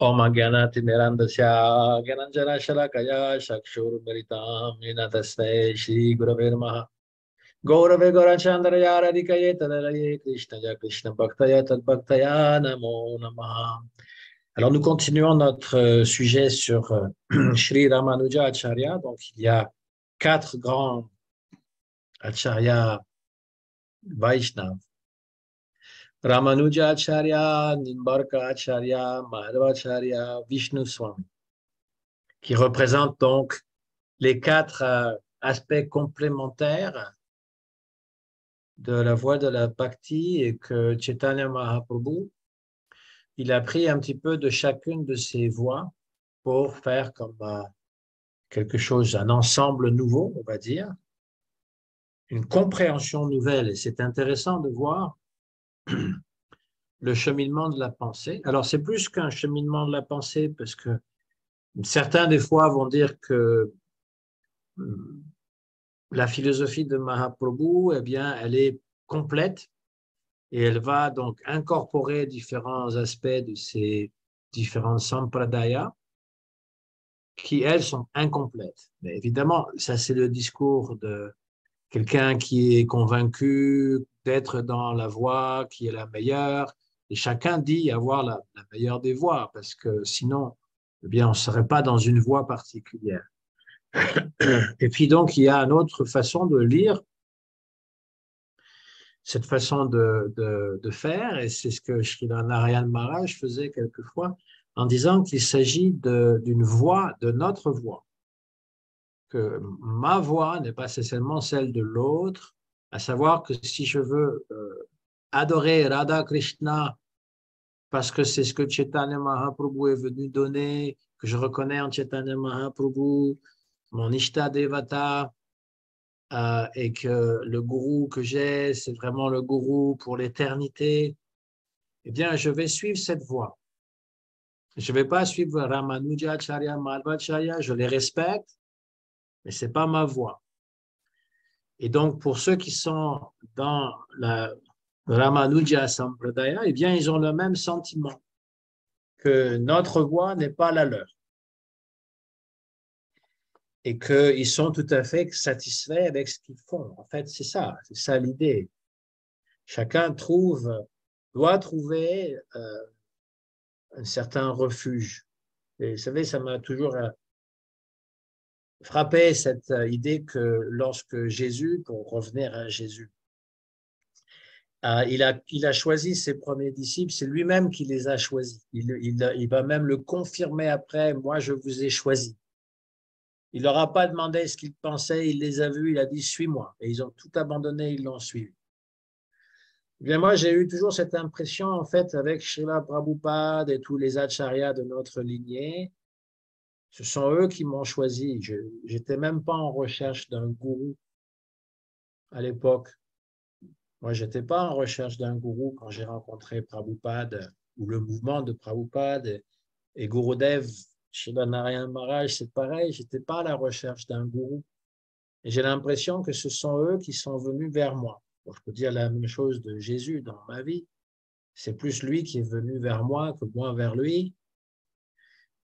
Om Gyanati Mirandasya Gyananjana Shalakaya Shakshur Meritam Nina Tasmai Shri Gurave Namaha Gaurave Gaurachandra Radhikaye Tadaraye Krishna Ya Krishna Bhaktaya Tad Bhaktaya Namo Namaha. Alors nous continuons notre sujet sur Shri Ramanuja Acharya. Donc il y a quatre grands Acharya Vaishnava. Ramanuja Acharya, Nimbarka Acharya, Madhvacharya, Vishnu Swami, qui représentent donc les quatre aspects complémentaires de la voie de la Bhakti et que Chaitanya Mahaprabhu, il a pris un petit peu de chacune de ces voies pour faire comme quelque chose, un ensemble nouveau, on va dire, une compréhension nouvelle. Et c'est intéressant de voir le cheminement de la pensée. Alors, c'est plus qu'un cheminement de la pensée parce que certains, des fois, vont dire que la philosophie de Mahaprabhu, eh bien, elle est complète et elle va donc incorporer différents aspects de ces différentes sampradayas qui, elles, sont incomplètes. Mais évidemment, ça, c'est le discours de quelqu'un qui est convaincu d'être dans la voie qui est la meilleure. Et chacun dit avoir la meilleure des voies parce que sinon, eh bien, on ne serait pas dans une voie particulière. Et puis donc, il y a une autre façon de lire cette façon de faire, et c'est ce que Srila Narayan Maharaj faisait quelquefois, en disant qu'il s'agit d'une voie, de notre voie, que ma voie n'est pas nécessairement celle de l'autre, à savoir que si je veux adorer Radha Krishna parce que c'est ce que Chaitanya Mahaprabhu est venu donner, que je reconnais en Chaitanya Mahaprabhu, mon Ishta Devata, et que le gourou que j'ai, c'est vraiment le gourou pour l'éternité, eh bien, je vais suivre cette voie. Je ne vais pas suivre Ramanujacharya, Madhvacharya, je les respecte, mais ce n'est pas ma voie. Et donc, pour ceux qui sont dans la Ramanuja Sampradaya, eh bien, ils ont le même sentiment que notre voie n'est pas la leur et qu'ils sont tout à fait satisfaits avec ce qu'ils font. En fait, c'est ça l'idée. Chacun doit trouver un certain refuge. Et vous savez, ça m'a toujours frappé cette idée que lorsque Jésus, pour revenir à Jésus, il a choisi ses premiers disciples, c'est lui-même qui les a choisis. Il va même le confirmer après, moi je vous ai choisis. Il leur a pas demandé ce qu'ils pensaient, il les a vus, il a dit suis-moi. Et ils ont tout abandonné, ils l'ont suivi. Eh bien, moi, j'ai eu toujours cette impression, en fait, avec Srila Prabhupada et tous les acharyas de notre lignée. Ce sont eux qui m'ont choisi. Je n'étais même pas en recherche d'un gourou à l'époque. Moi, je n'étais pas en recherche d'un gourou quand j'ai rencontré Prabhupada ou le mouvement de Prabhupada et Gurudev, Srila Narayan Maharaj, c'est pareil. Je n'étais pas à la recherche d'un gourou. Et j'ai l'impression que ce sont eux qui sont venus vers moi. Bon, je peux dire la même chose de Jésus dans ma vie. C'est plus lui qui est venu vers moi que moi vers lui.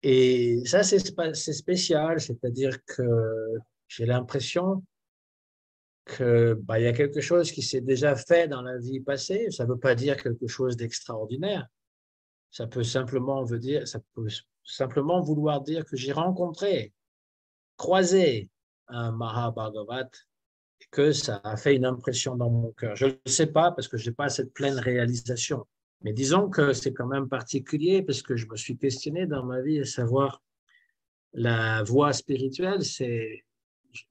Et ça, c'est spécial, c'est-à-dire que j'ai l'impression que, il y a quelque chose qui s'est déjà fait dans la vie passée. Ça ne veut pas dire quelque chose d'extraordinaire. Ça peut simplement vouloir dire que j'ai rencontré, croisé un Mahabhagavat et que ça a fait une impression dans mon cœur. Je ne le sais pas parce que je n'ai pas cette pleine réalisation. Mais disons que c'est quand même particulier parce que je me suis questionné dans ma vie à savoir la voie spirituelle, c'est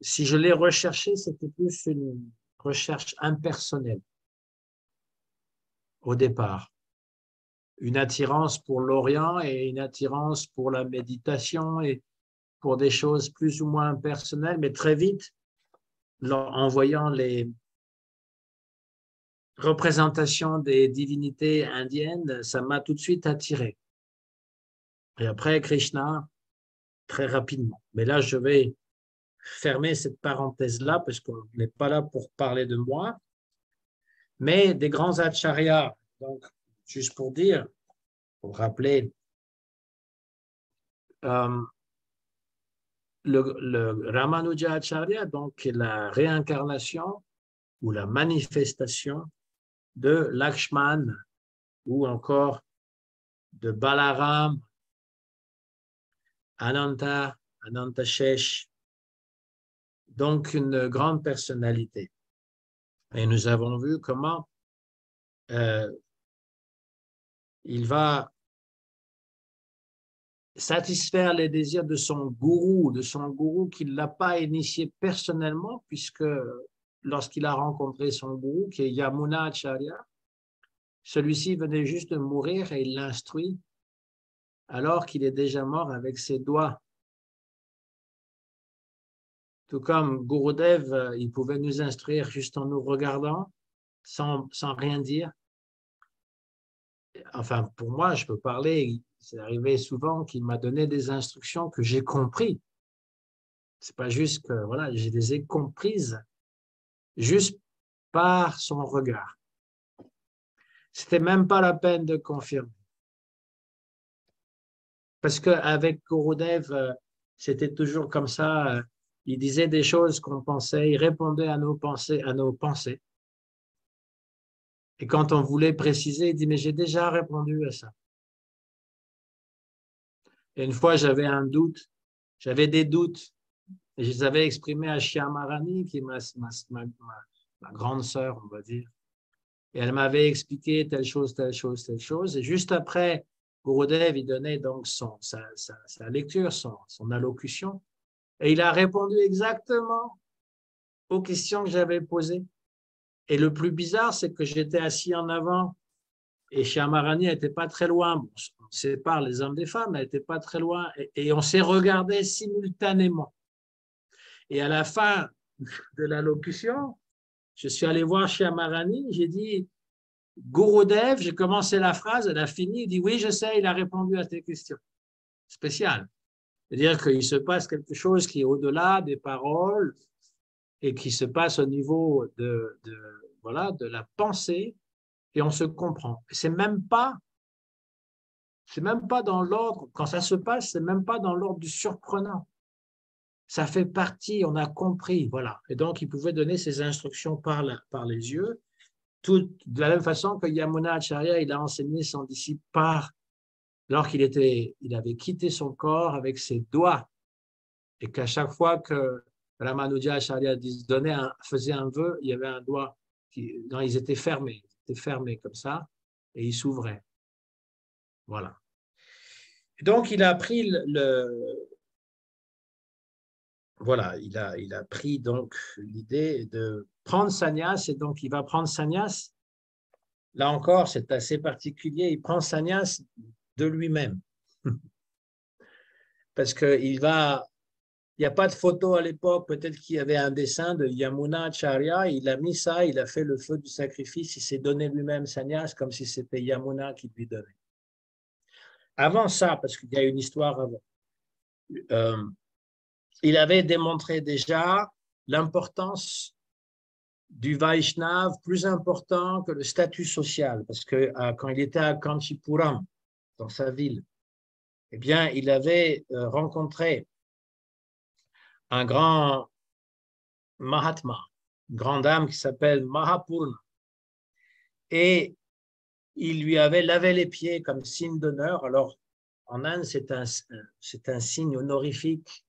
si je l'ai recherchée, c'était plus une recherche impersonnelle au départ. Une attirance pour l'Orient et une attirance pour la méditation et pour des choses plus ou moins personnelles, mais très vite, en voyant les représentations des divinités indiennes, ça m'a tout de suite attiré. Et après, Krishna, très rapidement. Mais là, je vais fermer cette parenthèse-là parce qu'on n'est pas là pour parler de moi, mais des grands acharyas. Donc, juste pour dire, pour rappeler le Ramanujacharya, donc, est la réincarnation ou la manifestation de Lakshman ou encore de Balaram, Ananta Shesh, donc une grande personnalité. Et nous avons vu comment il va satisfaire les désirs de son gourou qui ne l'a pas initié personnellement, puisque lorsqu'il a rencontré son gourou, qui est Yamuna Acharya, celui-ci venait juste de mourir et il l'instruit alors qu'il est déjà mort avec ses doigts. Tout comme Gurudev, il pouvait nous instruire juste en nous regardant, sans rien dire. Enfin, pour moi, je peux parler, c'est arrivé souvent qu'il m'a donné des instructions que j'ai comprises. C'est pas juste que, voilà, je les ai comprises juste par son regard. C'était même pas la peine de confirmer. Parce qu'avec Gurudev, c'était toujours comme ça. Il disait des choses qu'on pensait, il répondait à nos pensées. Et quand on voulait préciser, il dit, mais j'ai déjà répondu à ça. Et une fois, j'avais des doutes, et je les avais exprimés à Shyamarani, qui est ma grande sœur, on va dire. Et elle m'avait expliqué telle chose, telle chose, telle chose. Et juste après, Gurudev, il donnait donc sa lecture, son allocution. Et il a répondu exactement aux questions que j'avais posées. Et le plus bizarre, c'est que j'étais assis en avant et Shyamarani n'était pas très loin. Bon, on sépare les hommes des femmes, elle n'était pas très loin. Et on s'est regardés simultanément. Et à la fin de l'allocution, je suis allé voir Shyamarani, j'ai dit, Gurudev, j'ai commencé la phrase, elle a fini, il dit, oui, je sais, il a répondu à tes questions. Spécial. C'est-à-dire qu'il se passe quelque chose qui est au-delà des paroles et qui se passe au niveau voilà, de la pensée et on se comprend. C'est même pas dans l'ordre, quand ça se passe, c'est même pas dans l'ordre du surprenant. Ça fait partie, on a compris, voilà. Et donc, il pouvait donner ses instructions par les yeux, tout de la même façon que Yamuna Acharya, il a enseigné son disciple alors il avait quitté son corps avec ses doigts, et qu'à chaque fois que Ramanuja Acharya faisait un vœu, il y avait un doigt, non, ils étaient fermés comme ça, et ils s'ouvraient. Voilà. Et donc, il a pris voilà, il a pris donc l'idée de prendre sannyas, et donc il va prendre sannyas. Là encore, c'est assez particulier, il prend sannyas de lui-même. Parce qu'il n'y a pas de photo à l'époque, peut-être qu'il y avait un dessin de Yamuna Acharya, il a mis ça, il a fait le feu du sacrifice, il s'est donné lui-même sannyas comme si c'était Yamuna qui lui donnait. Avant ça, parce qu'il y a une histoire avant, il avait démontré déjà l'importance du Vaishnav plus important que le statut social, parce que quand il était à Kanchipuram, dans sa ville, eh bien, il avait rencontré un grand Mahatma, une grande dame qui s'appelle Mahapurna, et il lui avait lavé les pieds comme signe d'honneur. Alors, en Inde, c'est un signe honorifique,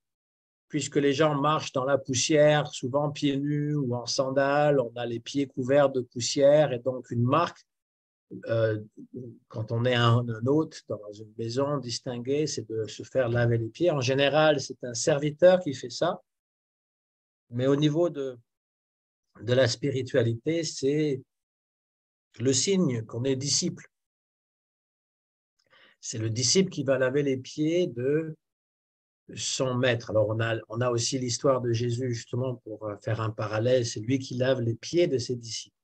puisque les gens marchent dans la poussière, souvent pieds nus ou en sandales, on a les pieds couverts de poussière, et donc une marque, quand on est un hôte dans une maison distinguée, c'est de se faire laver les pieds. En général, c'est un serviteur qui fait ça, mais au niveau de la spiritualité, c'est le signe qu'on est disciple. C'est le disciple qui va laver les pieds de son maître. Alors, on a aussi l'histoire de Jésus, justement, pour faire un parallèle. C'est lui qui lave les pieds de ses disciples.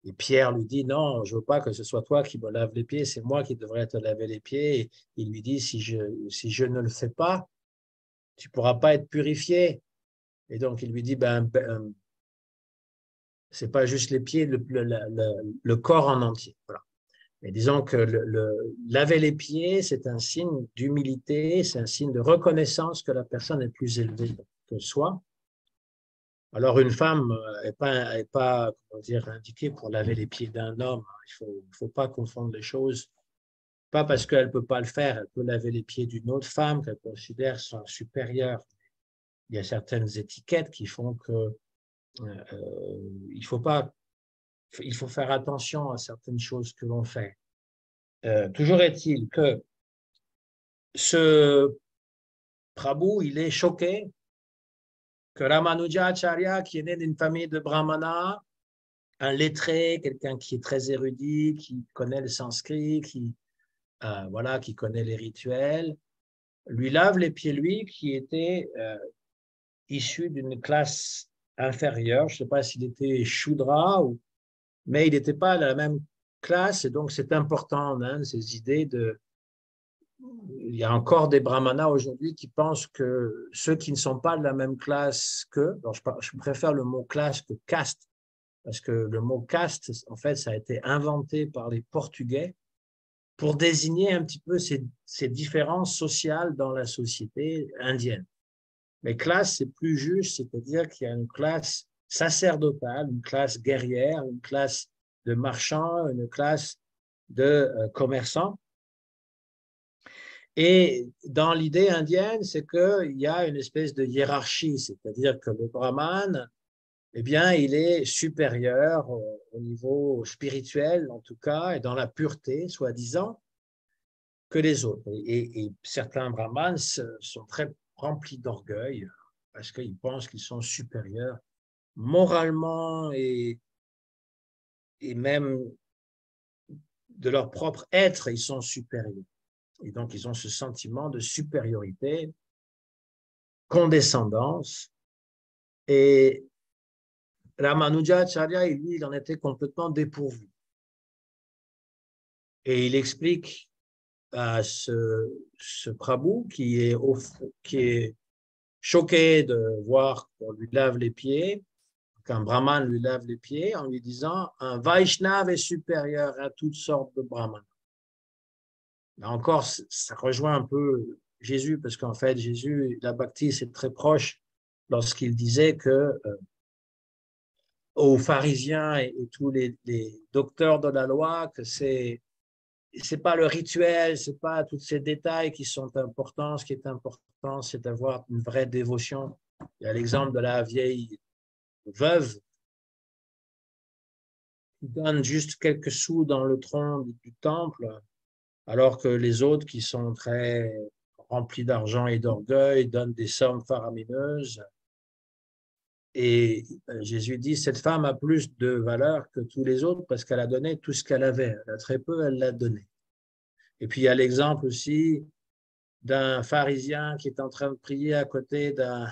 Et Pierre lui dit, non, je ne veux pas que ce soit toi qui me lave les pieds, c'est moi qui devrais te laver les pieds. Et il lui dit, si je ne le fais pas, tu ne pourras pas être purifié. Et donc, il lui dit, ce n'est pas juste les pieds, le corps en entier. Voilà. Mais disons que laver les pieds, c'est un signe d'humilité, c'est un signe de reconnaissance que la personne est plus élevée que soi. Alors, une femme n'est pas comment dire, indiquée pour laver les pieds d'un homme. Il faut pas confondre les choses. Pas parce qu'elle ne peut pas le faire, elle peut laver les pieds d'une autre femme qu'elle considère supérieure. Il y a certaines étiquettes qui font que il faut pas, il faut faire attention à certaines choses que l'on fait. Toujours est-il que ce Prabhu, il est choqué que Ramanujacharya, qui est né d'une famille de brahmanas, un lettré, quelqu'un qui est très érudit, qui connaît le sanskrit, voilà, qui connaît les rituels, lui lave les pieds, lui, qui était issu d'une classe inférieure. Je ne sais pas s'il était Shudra, mais il n'était pas de la même classe, et donc c'est important, hein, ces idées de... Il y a encore des brahmanas aujourd'hui qui pensent que ceux qui ne sont pas de la même classe qu'eux, je préfère le mot classe que caste, parce que le mot caste, en fait, ça a été inventé par les Portugais pour désigner un petit peu ces différences sociales dans la société indienne. Mais classe, c'est plus juste, c'est-à-dire qu'il y a une classe sacerdotale, une classe guerrière, une classe de marchands, une classe de commerçants. Et dans l'idée indienne, c'est qu'il y a une espèce de hiérarchie, c'est-à-dire que le brahman, eh bien, il est supérieur au niveau spirituel, en tout cas, et dans la pureté, soi-disant, que les autres. Et certains brahmanes sont très remplis d'orgueil parce qu'ils pensent qu'ils sont supérieurs moralement et même de leur propre être, ils sont supérieurs. Et donc, ils ont ce sentiment de supériorité, condescendance. Et Ramanujacharya, lui, il en était complètement dépourvu. Et il explique à ce Prabhu qui est choqué de voir qu'on lui lave les pieds, qu'un brahman lui lave les pieds, en lui disant un Vaishnav est supérieur à toutes sortes de brahmanes. Là encore, ça rejoint un peu Jésus, parce qu'en fait, Jésus, la bhakti, c'est très proche lorsqu'il disait que aux pharisiens et tous les docteurs de la loi, que c'est pas le rituel, c'est pas tous ces détails qui sont importants. Ce qui est important, c'est d'avoir une vraie dévotion. Il y a l'exemple de la vieille veuve qui donne juste quelques sous dans le tronc du temple, alors que les autres qui sont très remplis d'argent et d'orgueil donnent des sommes faramineuses. Et Jésus dit, cette femme a plus de valeur que tous les autres parce qu'elle a donné tout ce qu'elle avait. Elle a très peu, elle l'a donné. Et puis il y a l'exemple aussi d'un pharisien qui est en train de prier à côté d'un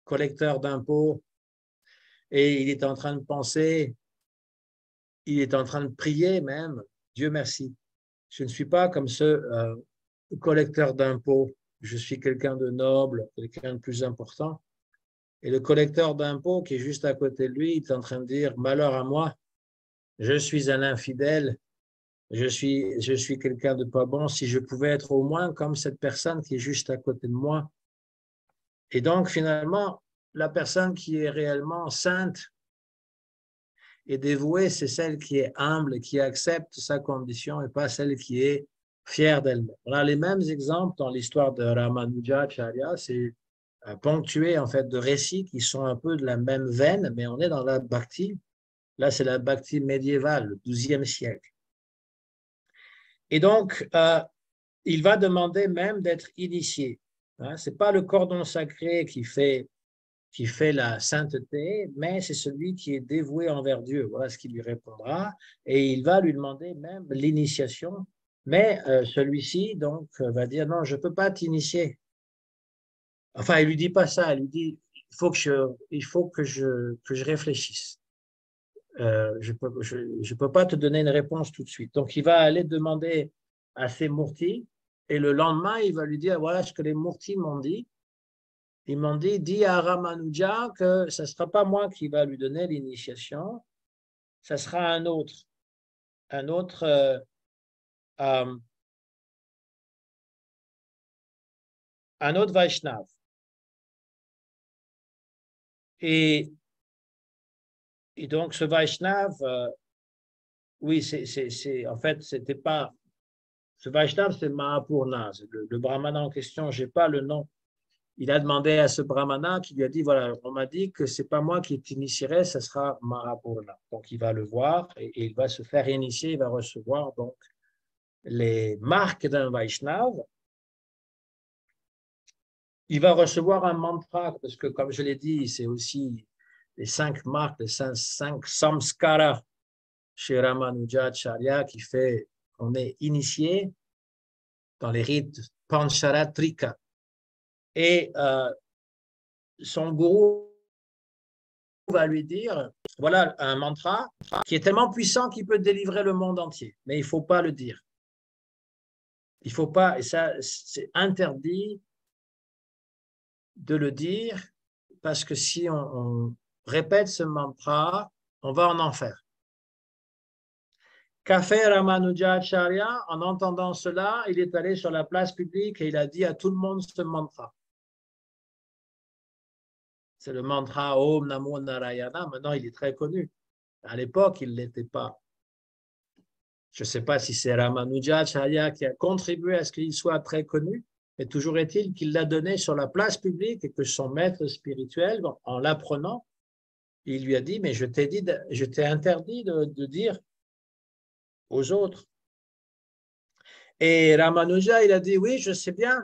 collecteur d'impôts et il est en train de penser, il est en train de prier même, Dieu merci, je ne suis pas comme ce collecteur d'impôts, je suis quelqu'un de noble, quelqu'un de plus important. Et le collecteur d'impôts qui est juste à côté de lui, il est en train de dire, malheur à moi, je suis un infidèle, je suis quelqu'un de pas bon, si je pouvais être au moins comme cette personne qui est juste à côté de moi. Et donc, finalement, la personne qui est réellement sainte et dévouée, c'est celle qui est humble et qui accepte sa condition et pas celle qui est fière d'elle-même. On a les mêmes exemples dans l'histoire de Ramanujacharya, c'est ponctué en fait de récits qui sont un peu de la même veine, mais on est dans la bhakti. Là, c'est la bhakti médiévale, le XIIe siècle. Et donc, il va demander même d'être initié. Hein, ce n'est pas le cordon sacré qui fait la sainteté, mais c'est celui qui est dévoué envers Dieu. Voilà ce qu'il lui répondra. Et il va lui demander même l'initiation. Mais celui-ci, donc, va dire, non, je ne peux pas t'initier. Enfin, il ne lui dit pas ça. Il lui dit, il faut que je réfléchisse. Je ne peux pas te donner une réponse tout de suite. Donc, il va aller demander à ses murtis. Et le lendemain, il va lui dire, voilà ce que les murtis m'ont dit. Ils m'ont dit, dis à Ramanuja que ce ne sera pas moi qui va lui donner l'initiation, ce sera un autre un autre Vaishnav. Et, et donc, ce Vaishnav, oui, en fait, c'était pas. Ce Vaishnav, c'est Mahapurna, le brahmana en question, je n'ai pas le nom. Il a demandé à ce brahmana qui lui a dit, voilà, on m'a dit que c'est pas moi qui t'initierai, ce sera Mahapurna. Donc il va le voir et il va se faire initier, il va recevoir donc les marques d'un Vaishnav. Il va recevoir un mantra, parce que comme je l'ai dit, c'est aussi les 5 marques, les 5 samskaras chez Ramanujacharya qui fait qu'on est initié dans les rites Pancharatrika. Et son gourou va lui dire, voilà un mantra qui est tellement puissant qu'il peut délivrer le monde entier, mais il ne faut pas le dire. Il ne faut pas, et ça c'est interdit de le dire, parce que si on répète ce mantra, on va en enfer. Qu'a fait Ramanujacharya? En entendant cela, il est allé sur la place publique et il a dit à tout le monde ce mantra. C'est le mantra Om Namo Narayana. Maintenant, il est très connu. À l'époque, il ne l'était pas. Je ne sais pas si c'est Ramanujacharya qui a contribué à ce qu'il soit très connu, mais toujours est-il qu'il l'a donné sur la place publique et que son maître spirituel, en l'apprenant, il lui a dit, mais je t'ai interdit de dire aux autres. Et Ramanuja, il a dit, oui, je sais bien,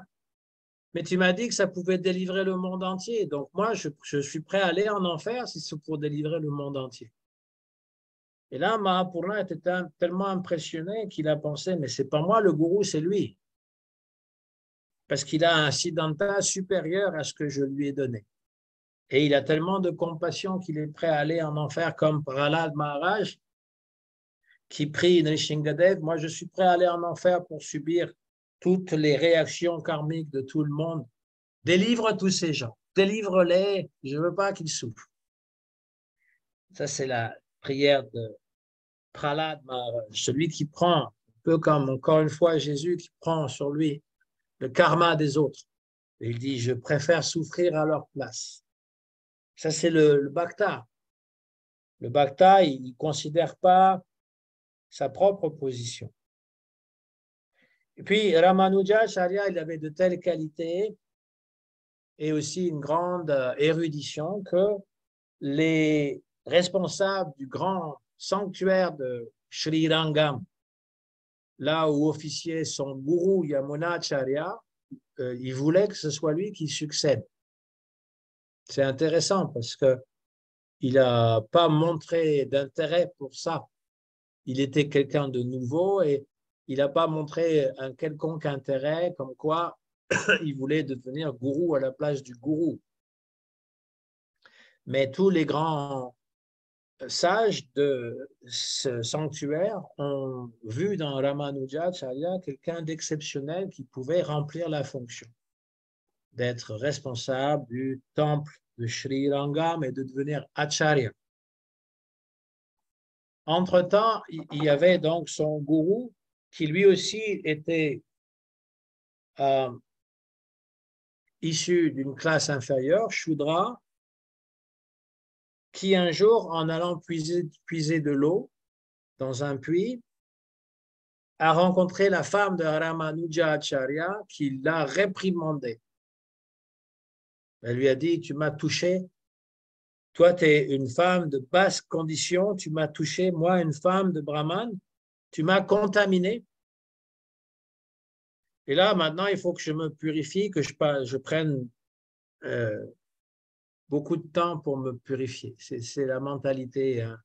mais tu m'as dit que ça pouvait délivrer le monde entier. Donc moi, je suis prêt à aller en enfer si c'est pour délivrer le monde entier. Et là, Mahapurna était tellement impressionné qu'il a pensé, mais c'est pas moi le gourou, c'est lui. Parce qu'il a un siddhanta supérieur à ce que je lui ai donné. Et il a tellement de compassion qu'il est prêt à aller en enfer comme Prahlad Maharaj, qui prie Nrsimhadev, moi je suis prêt à aller en enfer pour subir toutes les réactions karmiques de tout le monde. Délivre tous ces gens, délivre-les, je ne veux pas qu'ils souffrent. Ça, c'est la prière de Prahlad Maharaj, celui qui prend, un peu comme encore une fois Jésus, qui prend sur lui le karma des autres. Et il dit, je préfère souffrir à leur place. Ça, c'est le bhakta. Le bhakta, il ne considère pas sa propre position. Et puis, Ramanujacharya, il avait de telles qualités et aussi une grande érudition que les responsables du grand sanctuaire de Sri Rangam, là où officiait son gourou Yamunacharya, il voulait que ce soit lui qui succède. C'est intéressant parce qu'il n'a pas montré d'intérêt pour ça. Il était quelqu'un de nouveau et il n'a pas montré un quelconque intérêt comme quoi il voulait devenir gourou à la place du gourou. Mais tous les grands sages de ce sanctuaire ont vu dans Ramanujacharya quelqu'un d'exceptionnel qui pouvait remplir la fonction d'être responsable du temple de Sri Rangam et de devenir acharya. Entre-temps, il y avait donc son gourou qui lui aussi était issu d'une classe inférieure, Shudra, qui un jour, en allant puiser de l'eau dans un puits, a rencontré la femme de Ramanujacharya qui l'a réprimandé. Elle lui a dit, tu m'as touché, toi tu es une femme de basse condition, tu m'as touché, moi une femme de Brahman, tu m'as contaminé. Et là, maintenant, il faut que je me purifie, que je prenne beaucoup de temps pour me purifier. C'est la mentalité. Hein.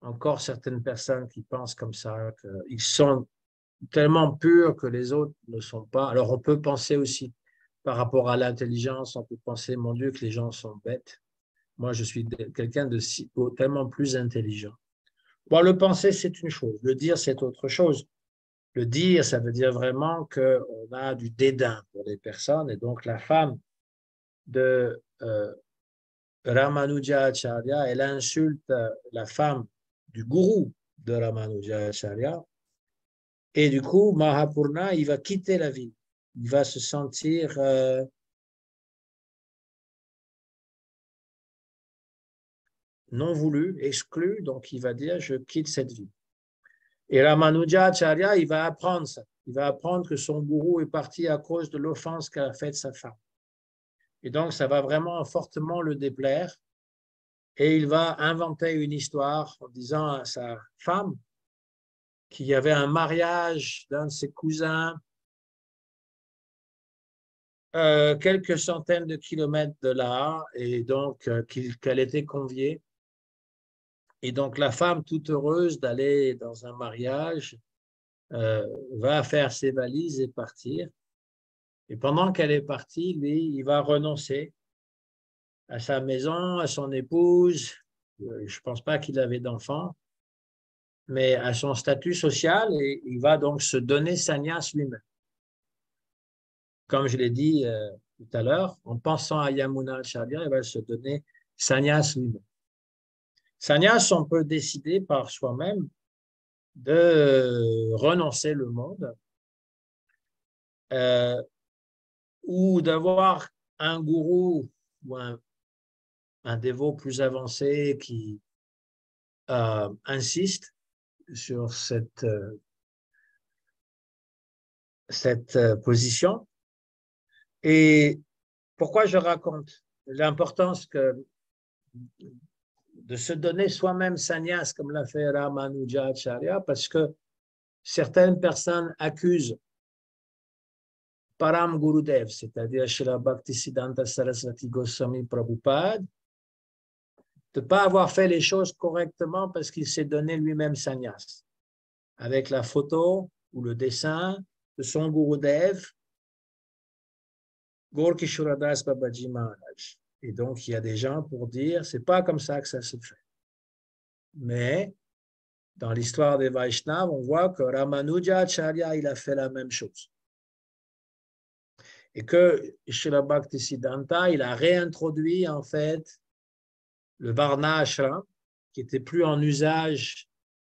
Encore certaines personnes qui pensent comme ça, qu'ils sont tellement purs que les autres ne sont pas. Alors, on peut penser aussi, par rapport à l'intelligence, on peut penser, mon Dieu, que les gens sont bêtes. Moi, je suis quelqu'un de tellement plus intelligent. Bon, le penser, c'est une chose. Le dire, c'est autre chose. Le dire, ça veut dire vraiment qu'on a du dédain pour les personnes. Et donc, la femme de Ramanujacharya, elle insulte la femme du gourou de Ramanujacharya. Et du coup, Mahapurna, il va quitter la ville. Il va se sentir non voulu, exclu, donc il va dire, je quitte cette ville. Et Ramanujacharya, il va apprendre ça. Il va apprendre que son gourou est parti à cause de l'offense qu'a faite sa femme. Et donc, ça va vraiment fortement le déplaire. Et il va inventer une histoire en disant à sa femme qu'il y avait un mariage d'un de ses cousins quelques centaines de kilomètres de là, et donc qu'elle était conviée. Et donc, la femme, toute heureuse d'aller dans un mariage, va faire ses valises et partir. Et pendant qu'elle est partie, lui, il va renoncer à sa maison, à son épouse. Je ne pense pas qu'il avait d'enfant, mais à son statut social, et il va donc se donner sannyas lui-même. Comme je l'ai dit tout à l'heure, en pensant à Yamuna Acharya, il va se donner sannyas lui-même. Sannyas, on peut décider par soi-même de renoncer le monde euh, ou d'avoir un gourou ou un dévot plus avancé qui insiste sur cette position. Et pourquoi je raconte l'importance de se donner soi-même sannyas comme l'a fait Ramanujacharya, parce que certaines personnes accusent Param Gurudev, c'est-à-dire Srila Bhaktisiddhanta Saraswati Goswami Prabhupada, de ne pas avoir fait les choses correctement parce qu'il s'est donné lui-même sannyas, avec la photo ou le dessin de son Gurudev, Gaur Kishoradas Babaji Maharaj. Et donc, il y a des gens pour dire, c'est pas comme ça que ça se fait. Mais dans l'histoire des Vaishnavas, on voit que Ramanujacharya, il a fait la même chose. Et que Srila Bhaktisiddhanta, il a réintroduit en fait le Varna Ashram, qui était plus en usage,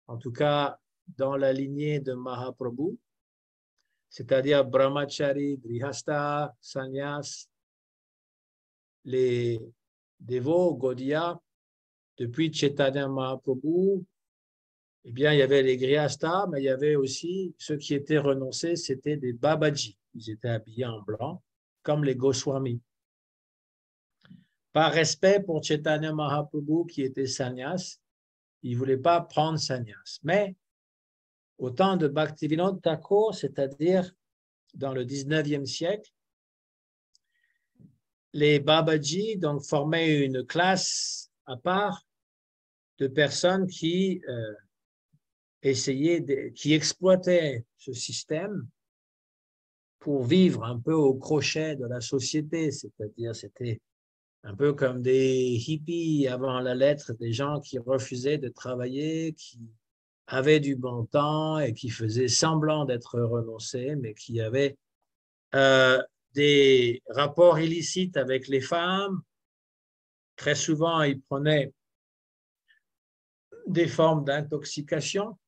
en tout cas dans la lignée de Mahaprabhu, c'est-à-dire Brahmachari, Grihastha, Sannyas, les dévots, Gaudiya. Depuis Chaitanya Mahaprabhu, eh bien, il y avait les Grihastha, mais il y avait aussi ceux qui étaient renoncés, c'était des Babaji. Ils étaient habillés en blanc, comme les Goswami. Par respect pour Chaitanya Mahaprabhu, qui était sannyas, il ne voulait pas prendre sannyas. Mais au temps de Bhaktivinoda Thakur, c'est-à-dire dans le 19e siècle, les Babaji donc, formaient une classe à part de personnes qui qui exploitaient ce système pour vivre un peu au crochet de la société, c'est-à-dire c'était un peu comme des hippies avant la lettre, des gens qui refusaient de travailler, qui avaient du bon temps et qui faisaient semblant d'être renoncés, mais qui avaient des rapports illicites avec les femmes. Très souvent, ils prenaient des formes d'intoxication.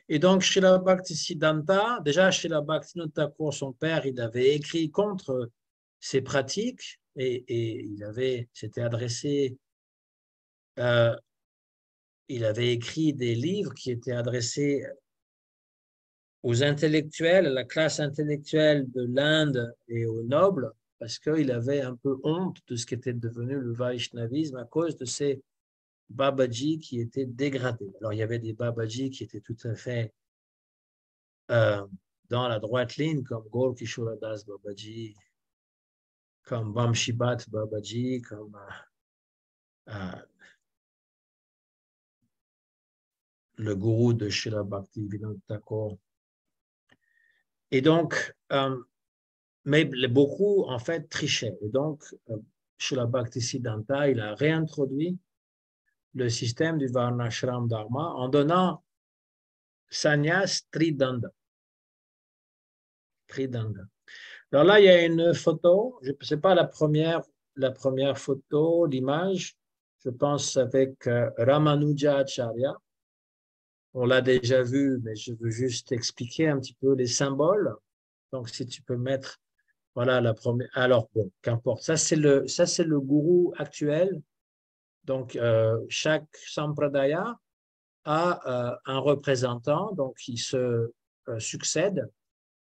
Et donc, Srila Bhaktisiddhanta, déjà Srila Bhaktivinoda Thakur, son père, il avait écrit contre ces pratiques et s'était adressé, il avait écrit des livres qui étaient adressés aux intellectuels, à la classe intellectuelle de l'Inde et aux nobles, parce qu'il avait un peu honte de ce qu'était devenu le Vaishnavisme à cause de ces Babaji qui étaient dégradés. Alors, il y avait des Babaji qui étaient tout à fait dans la droite ligne, comme Gaur Kishora Das Babaji, comme Vamshibat Babaji, comme le gourou de Srila Bhaktivinoda Thakur. Et donc, mais beaucoup, en fait, trichaient. Et donc, Srila Bhaktisiddhanta, il a réintroduit le système du Varnashram Dharma en donnant sannyas tridanda. Tridanda. Alors là, il y a une photo, je ne sais pas la première photo, l'image, je pense avec Ramanujacharya. On l'a déjà vu, mais je veux juste expliquer un petit peu les symboles. Donc, si tu peux mettre, voilà, la première. Alors, bon, qu'importe. Ça, c'est le gourou actuel. Donc, chaque sampradaya a un représentant, donc il se succède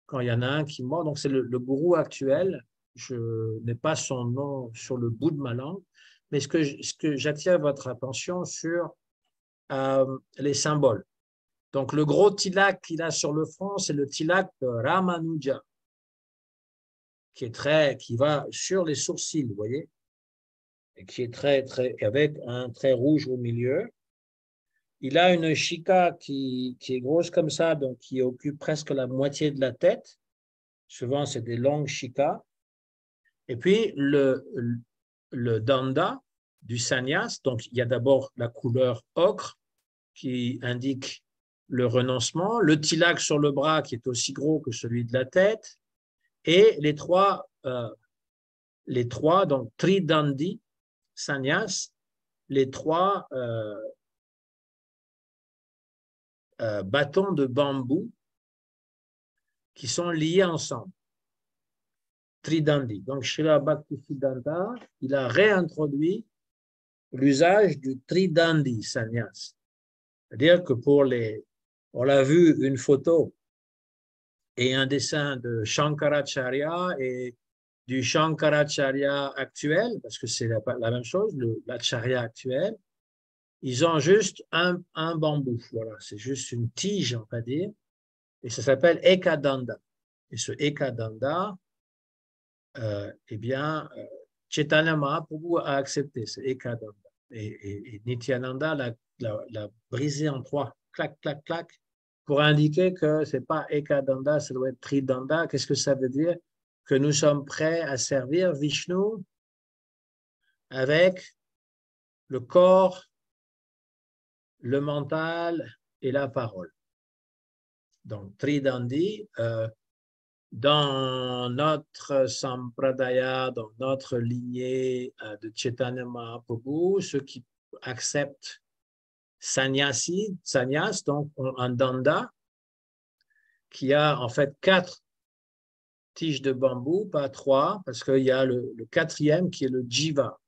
quand il y en a un qui mord. Donc, c'est le gourou actuel. Je n'ai pas son nom sur le bout de ma langue, mais ce que j'attire votre attention sur les symboles. Donc, le gros tilak qu'il a sur le front, c'est le tilak de Ramanuja, qui va sur les sourcils, vous voyez, et qui est avec un trait rouge au milieu. Il a une shika qui est grosse comme ça, donc qui occupe presque la moitié de la tête. Souvent, c'est des longues shikas. Et puis, le danda du sannyas, donc il y a d'abord la couleur ocre qui indique le renoncement, le tilak sur le bras qui est aussi gros que celui de la tête, et les trois donc tridandi, sannyas, les trois bâtons de bambou qui sont liés ensemble. Tridandi. Donc, Srila Bhaktisiddhanta, il a réintroduit l'usage du Tridandi sannyas. C'est-à-dire que on l'a vu, une photo et un dessin de Shankaracharya et du Shankaracharya actuel, parce que c'est la même chose, l'acharya actuel, ils ont juste un bambou. Voilà, c'est juste une tige, on va dire, et ça s'appelle Ekadanda. Et ce Ekadanda, eh bien, Chaitanya Mahaprabhu a accepté ce Ekadanda. Et Nityananda l'a brisé en trois, clac, clac, clac, pour indiquer que ce n'est pas Ekadanda, ça doit être Tridanda. Qu'est-ce que ça veut dire? Que nous sommes prêts à servir Vishnu avec le corps, le mental et la parole. Donc, Tridandi, dans notre sampradaya, dans notre lignée de Chaitanya Mahaprabhu, ceux qui acceptent sannyas, donc un danda, qui a en fait 4 tiges de bambou, pas 3, parce qu'il y a le quatrième qui est le jiva.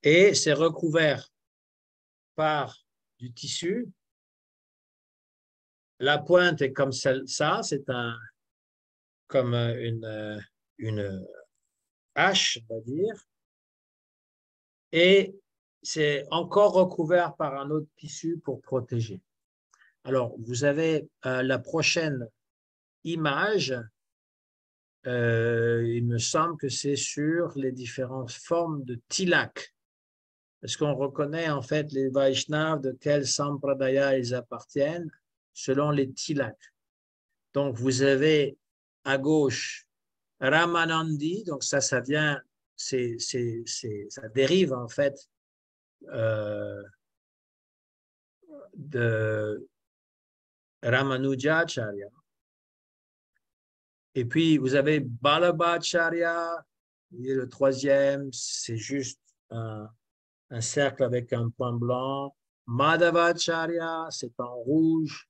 Et c'est recouvert par du tissu. La pointe est comme ça, c'est comme une hache, on va dire. Et c'est encore recouvert par un autre tissu pour protéger. Alors, vous avez la prochaine image. Il me semble que c'est sur les différentes formes de tilak. Est-ce qu'on reconnaît en fait les Vaishnavas de quel sampradaya ils appartiennent selon les tilaks? Donc, vous avez à gauche Ramanandi, donc ça vient, ça dérive en fait de Ramanujacharya. Et puis, vous avez Balabhacharya, le troisième, c'est juste un cercle avec un point blanc. Madhavacharya, c'est en rouge.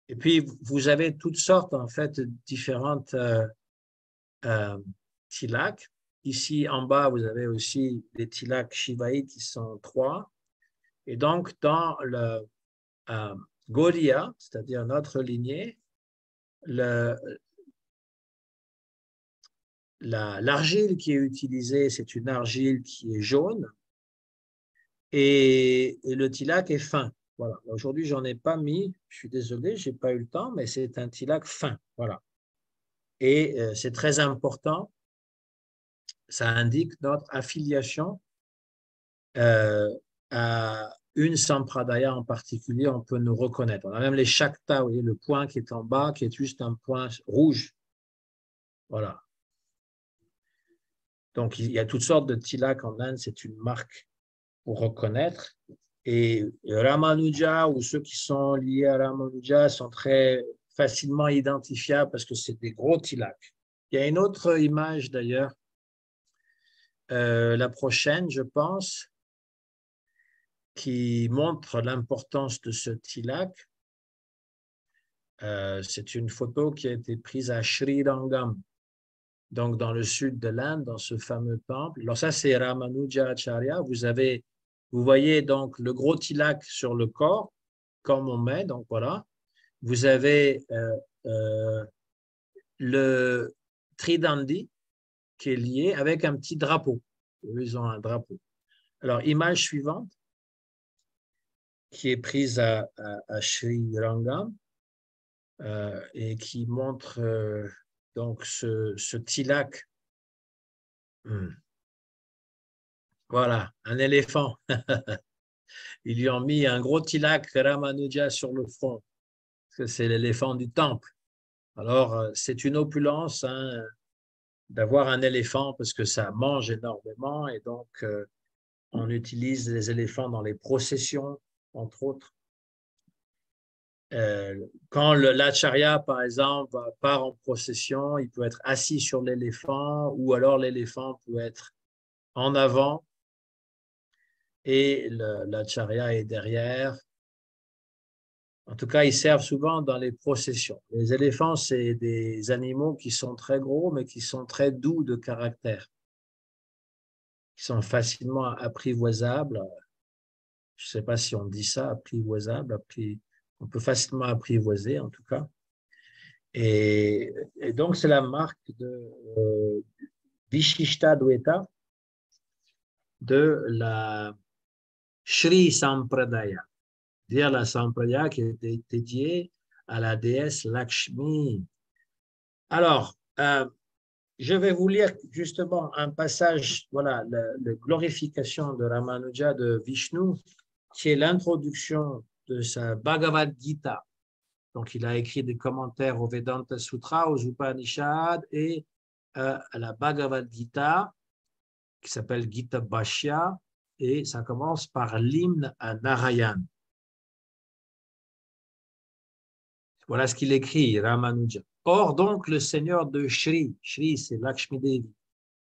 Et puis, vous avez toutes sortes, en fait, de différentes tilaks. Ici, en bas, vous avez aussi des tilaks shivaïtes qui sont 3. Et donc, dans le Gaudiya, c'est-à-dire notre lignée, l'argile qui est utilisée, c'est une argile qui est jaune et le tilak est fin. Voilà. Aujourd'hui, j'en ai pas mis, je suis désolé, j'ai pas eu le temps, mais c'est un tilak fin. Voilà. Et c'est très important. Ça indique notre affiliation à une sampradaya en particulier. On peut nous reconnaître. On a même les shaktas, vous voyez, le point qui est en bas, qui est juste un point rouge. Voilà. Donc, il y a toutes sortes de tilak en Inde. C'est une marque pour reconnaître. Et Ramanuja ou ceux qui sont liés à Ramanuja sont très facilement identifiables parce que c'est des gros tilaks. Il y a une autre image d'ailleurs, la prochaine, je pense. qui montre l'importance de ce tilak. C'est une photo qui a été prise à Sri Rangam, donc dans le sud de l'Inde, dans ce fameux temple. Alors ça, c'est Ramanuja Acharya. Vous voyez donc le gros tilak sur le corps, comme on met, donc voilà. Vous avez le tridandi qui est lié avec un petit drapeau. Ils ont un drapeau. Alors, image suivante, qui est prise à Sri Rangam et qui montre donc ce tilak. Voilà, un éléphant. Ils lui ont mis un gros tilak Ramanuja sur le front, parce que c'est l'éléphant du temple. Alors, c'est une opulence hein, d'avoir un éléphant parce que ça mange énormément et donc on utilise les éléphants dans les processions, entre autres. Quand l'acharya, par exemple, part en procession, il peut être assis sur l'éléphant ou alors l'éléphant peut être en avant et l'acharya est derrière. En tout cas, ils servent souvent dans les processions. Les éléphants, c'est des animaux qui sont très gros, mais qui sont très doux de caractère, qui sont facilement apprivoisables. Je ne sais pas si on dit ça, apprivoisable, on peut facilement apprivoiser en tout cas. Et donc, c'est la marque de Vishishta Dvaita de la Sri Sampradaya, dire la Sampradaya qui est dédiée à la déesse Lakshmi. Alors, je vais vous lire justement un passage, voilà, la glorification de Ramanuja de Vishnu, qui est l'introduction de sa Bhagavad Gita. Donc, il a écrit des commentaires au Vedanta Sutra, aux Upanishads et à la Bhagavad Gita, qui s'appelle Gita Bhashya, et ça commence par l'hymne à Narayan. Voilà ce qu'il écrit, Ramanuja. Or, donc, le Seigneur de Shri, Shri, c'est Lakshmi Devi,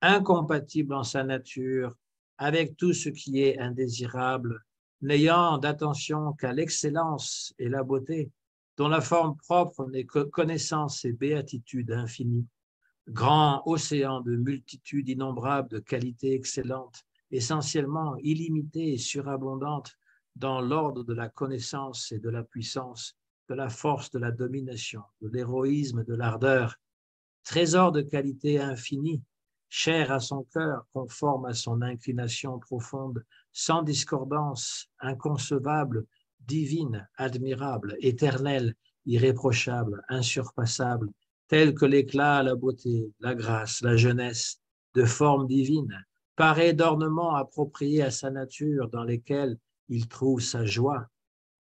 incompatible en sa nature avec tout ce qui est indésirable, n'ayant d'attention qu'à l'excellence et la beauté, dont la forme propre n'est que connaissance et béatitude infinie, grand océan de multitudes innombrables de qualités excellentes, essentiellement illimitées et surabondantes dans l'ordre de la connaissance et de la puissance, de la force de la domination, de l'héroïsme, de l'ardeur, trésor de qualité infinie, cher à son cœur, conforme à son inclination profonde, sans discordance, inconcevable, divine, admirable, éternelle, irréprochable, insurpassable, telle que l'éclat, la beauté, la grâce, la jeunesse, de forme divine, parée d'ornements appropriés à sa nature dans lesquels il trouve sa joie,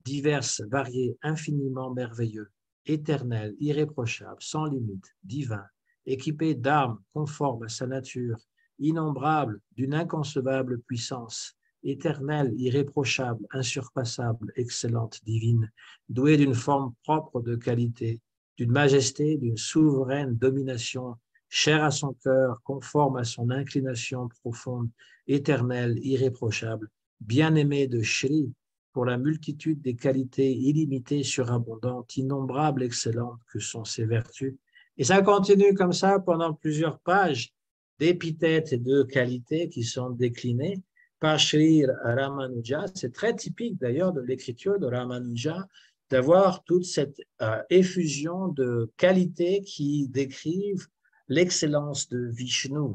diverses, variés, infiniment merveilleux, éternel, irréprochable, sans limite, divin, équipé d'armes conformes à sa nature, innombrable, d'une inconcevable puissance, éternelle, irréprochable, insurpassable, excellente, divine, douée d'une forme propre de qualité, d'une majesté, d'une souveraine domination, chère à son cœur, conforme à son inclination profonde, éternelle, irréprochable, bien-aimée de Shri, pour la multitude des qualités illimitées, surabondantes, innombrables, excellentes que sont ses vertus. Et ça continue comme ça pendant plusieurs pages d'épithètes et de qualités qui sont déclinées par Sri Ramanuja. C'est très typique d'ailleurs de l'écriture de Ramanuja d'avoir toute cette effusion de qualités qui décrivent l'excellence de Vishnu.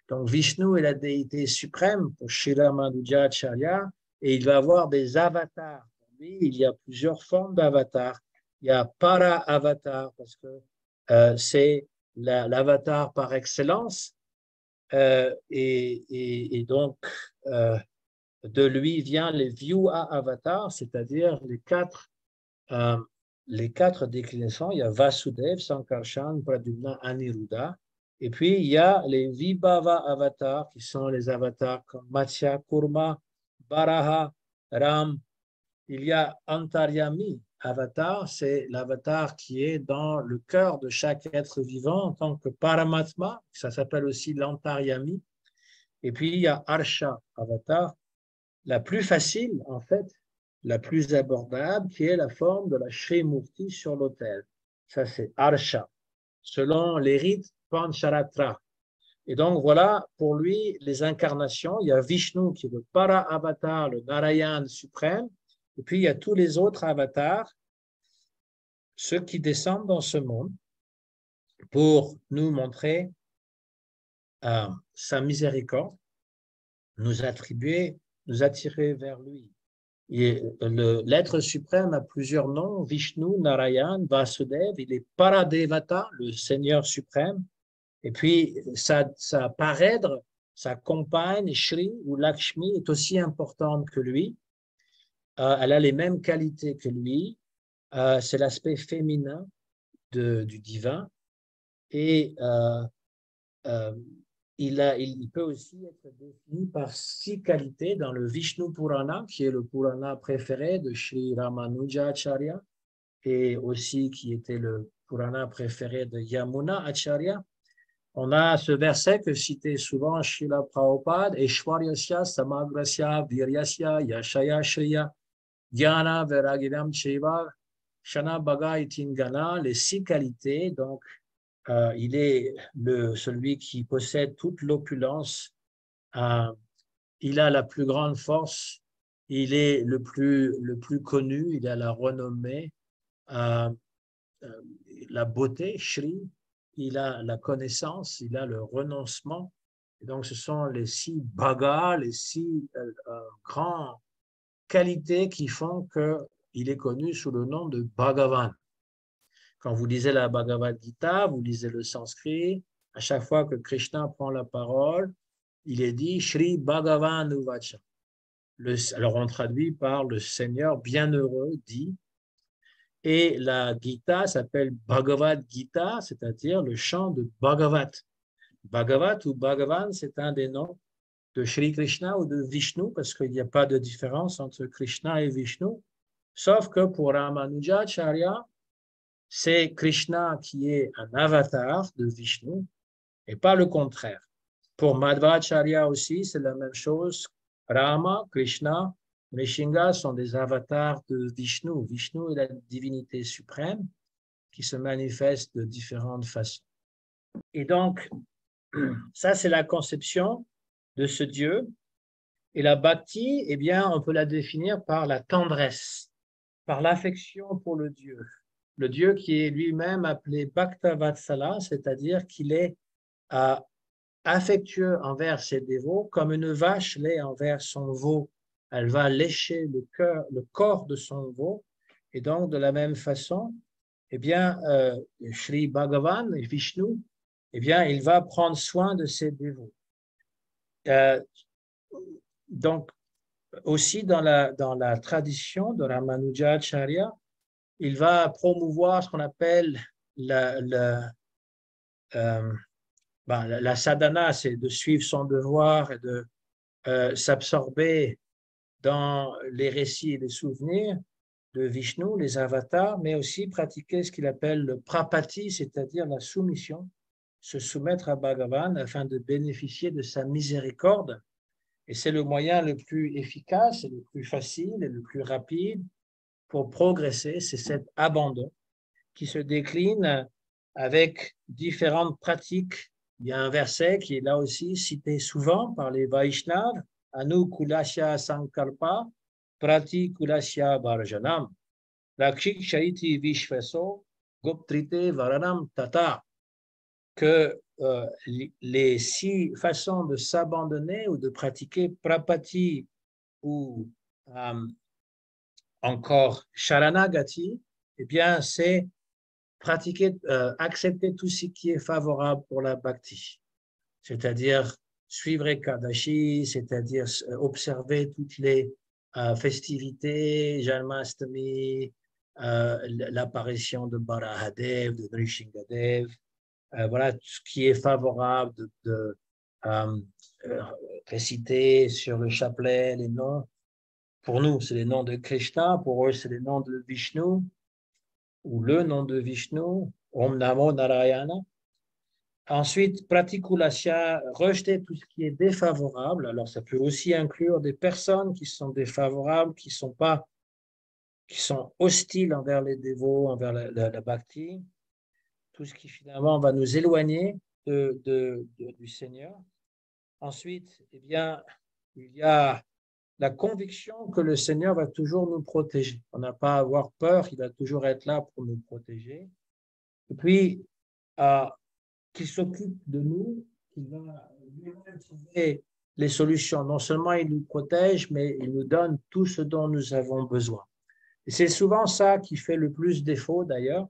Donc Vishnu est la déité suprême pour Sri Ramanuja Acharya et il va avoir des avatars. Pour lui, il y a plusieurs formes d'avatars. Il y a para-avatar parce que c'est l'avatar par excellence et donc de lui vient les Vyuha avatars, c'est-à-dire les quatre déclinaisons. Il y a Vasudev, Sankarshan, Pradyumna, Aniruddha. Et puis, il y a les Vibhava avatars, qui sont les avatars comme Matsya, Kurma, Varaha, Ram. Il y a Antaryami avatar, c'est l'avatar qui est dans le cœur de chaque être vivant en tant que Paramatma, ça s'appelle aussi l'Antaryami. Et puis, il y a Arsha avatar, la plus facile, en fait, la plus abordable, qui est la forme de la Shri Murti sur l'autel. Ça, c'est Arsha, selon les rites Pancharatra. Et donc, voilà, pour lui, les incarnations, il y a Vishnu qui est le para-avatar, le Narayan suprême, et puis il y a tous les autres avatars, ceux qui descendent dans ce monde pour nous montrer sa miséricorde, nous attribuer, nous attirer vers lui. L'être suprême a plusieurs noms, Vishnu, Narayan, Vasudev, il est Paradevata, le Seigneur suprême, et puis sa parèdre, sa compagne, Shri ou Lakshmi, est aussi importante que lui. Elle a les mêmes qualités que lui. C'est l'aspect féminin du divin. Et il peut aussi être défini par 6 qualités dans le Vishnu Purana, qui est le Purana préféré de Sri Ramanujacharya, et aussi qui était le Purana préféré de Yamuna Acharya. On a ce verset que citait souvent Srila Prabhupada, Eshwaryasya Samagrasya Viryasya Yashaya Shriya Jnana Vairagyavam Cheva Shana Bhaga Itingana, les 6 qualités. Donc, il est celui qui possède toute l'opulence, il a la plus grande force, il est le plus connu, il a la renommée, la beauté, Shri, il a la connaissance, il a le renoncement. Et donc, ce sont les 6 bhagas, les 6 grandes qualités qui font qu'il est connu sous le nom de Bhagavan. Quand vous lisez la Bhagavad Gita, vous lisez le sanskrit, à chaque fois que Krishna prend la parole, il est dit Shri Bhagavan Uvacha. Alors on traduit par le Seigneur bienheureux dit. Et la Gita s'appelle Bhagavad Gita, c'est-à-dire le chant de Bhagavat. Bhagavat ou Bhagavan, c'est un des noms de Shri Krishna ou de Vishnu, parce qu'il n'y a pas de différence entre Krishna et Vishnu, sauf que pour Ramanujacharya, c'est Krishna qui est un avatar de Vishnu et pas le contraire. Pour Madhvacharya aussi, c'est la même chose. Rama, Krishna, Rishinga sont des avatars de Vishnu. Vishnu est la divinité suprême qui se manifeste de différentes façons. Et donc, ça, c'est la conception de ce Dieu. Et la bhakti, eh bien, on peut la définir par la tendresse, par l'affection pour le Dieu. Le Dieu qui est lui-même appelé Bhaktavatsala, c'est-à-dire qu'il est affectueux envers ses dévots, comme une vache l'est envers son veau. Elle va lécher le corps de son veau. Et donc, de la même façon, eh bien, Shri Bhagavan, Vishnu, eh bien, il va prendre soin de ses dévots. Donc, aussi dans la tradition de Ramanujacharya, il va promouvoir ce qu'on appelle la sadhana, c'est de suivre son devoir et de s'absorber dans les récits et les souvenirs de Vishnu, les avatars, mais aussi pratiquer ce qu'il appelle le prapati, c'est-à-dire la soumission, se soumettre à Bhagavan afin de bénéficier de sa miséricorde. Et c'est le moyen le plus efficace, et le plus facile et le plus rapide pour progresser, c'est cet abandon qui se décline avec différentes pratiques. Il y a un verset qui est là aussi cité souvent par les Vaishnavas, Anukulasya Sankalpa, Prati Kulasya Bharjanam, Rakshik Shaiti Vishvaso, Goptrite Varanam Tata, que les 6 façons de s'abandonner ou de pratiquer Prapati ou encore Sharanagati, eh bien, c'est pratiquer, accepter tout ce qui est favorable pour la bhakti, c'est-à-dire suivre Ekadashi, c'est-à-dire observer toutes les festivités, Janmashtami, l'apparition de Barahadev, de Nrishingadev, voilà tout ce qui est favorable de réciter sur le chapelet les noms. Pour nous, c'est les noms de Krishna, pour eux, c'est les noms de Vishnu, ou le nom de Vishnu, Om Namo Narayana. Ensuite, Pratikulasya, rejeter tout ce qui est défavorable. Alors, ça peut aussi inclure des personnes qui sont défavorables, qui sont hostiles envers les dévots, envers la bhakti. Tout ce qui finalement va nous éloigner du Seigneur. Ensuite, eh bien, il y a la conviction que le Seigneur va toujours nous protéger. On n'a pas à avoir peur, il va toujours être là pour nous protéger. Et puis, qu'il s'occupe de nous, qu'il va lui-même trouver les solutions. Non seulement il nous protège, mais il nous donne tout ce dont nous avons besoin. Et c'est souvent ça qui fait le plus défaut d'ailleurs.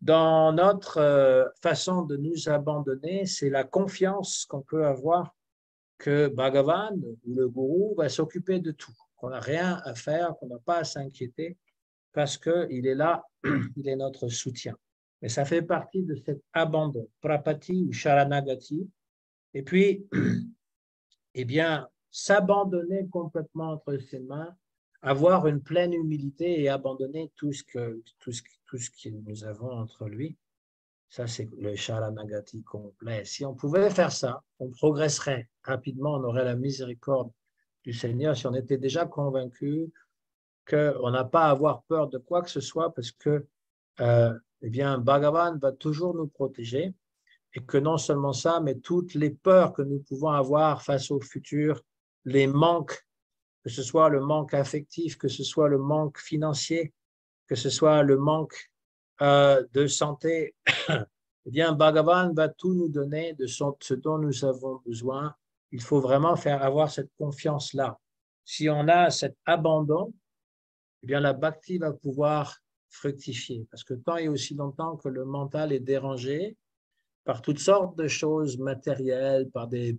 Dans notre façon de nous abandonner, c'est la confiance qu'on peut avoir que Bhagavan ou le gourou va s'occuper de tout, qu'on n'a rien à faire, qu'on n'a pas à s'inquiéter parce qu'il est là, il est notre soutien. Mais ça fait partie de cet abandon, prapati ou sharanagati. Et puis, eh bien, s'abandonner complètement entre ses mains, avoir une pleine humilité et abandonner tout ce que nous avons entre lui. Ça, c'est le sharanagati complet. Si on pouvait faire ça, on progresserait rapidement, on aurait la miséricorde du Seigneur si on était déjà convaincu qu'on n'a pas à avoir peur de quoi que ce soit parce que eh bien, Bhagavan va toujours nous protéger et que non seulement ça, mais toutes les peurs que nous pouvons avoir face au futur, les manques, que ce soit le manque affectif, que ce soit le manque financier, que ce soit le manque de santé, eh bien, Bhagavan va tout nous donner de ce dont nous avons besoin. Il faut vraiment avoir cette confiance-là. Si on a cet abandon, eh bien, la bhakti va pouvoir fructifier. Parce que tant et aussi longtemps que le mental est dérangé par toutes sortes de choses matérielles, par des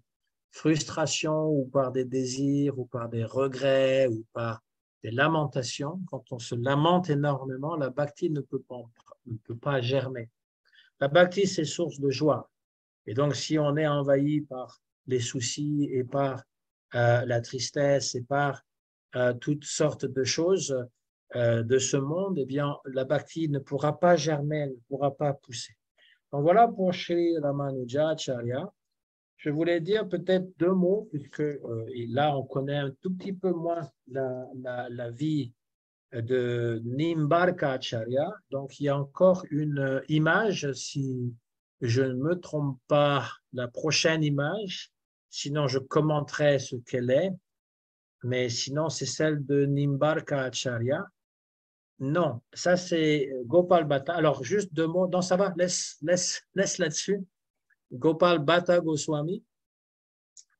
frustrations ou par des désirs ou par des regrets ou par des lamentations, quand on se lamente énormément, la bhakti ne peut pas germer. La bhakti, c'est source de joie. Et donc, si on est envahi par les soucis et par la tristesse et par toutes sortes de choses de ce monde, eh bien, la bhakti ne pourra pas germer, elle ne pourra pas pousser. Donc, voilà pour Sri Ramanujacharya. Je voulais dire peut-être deux mots, puisque là, on connaît un tout petit peu moins la vie de Nimbarkacharya. Donc, il y a encore une image, si je ne me trompe pas, la prochaine image. Sinon, je commenterai ce qu'elle est. Mais sinon, c'est celle de Nimbarkacharya. Non, ça c'est Gopal Bhatta. Alors, juste deux mots. Non, ça va, laisse là-dessus. Gopal Bhatta Goswami.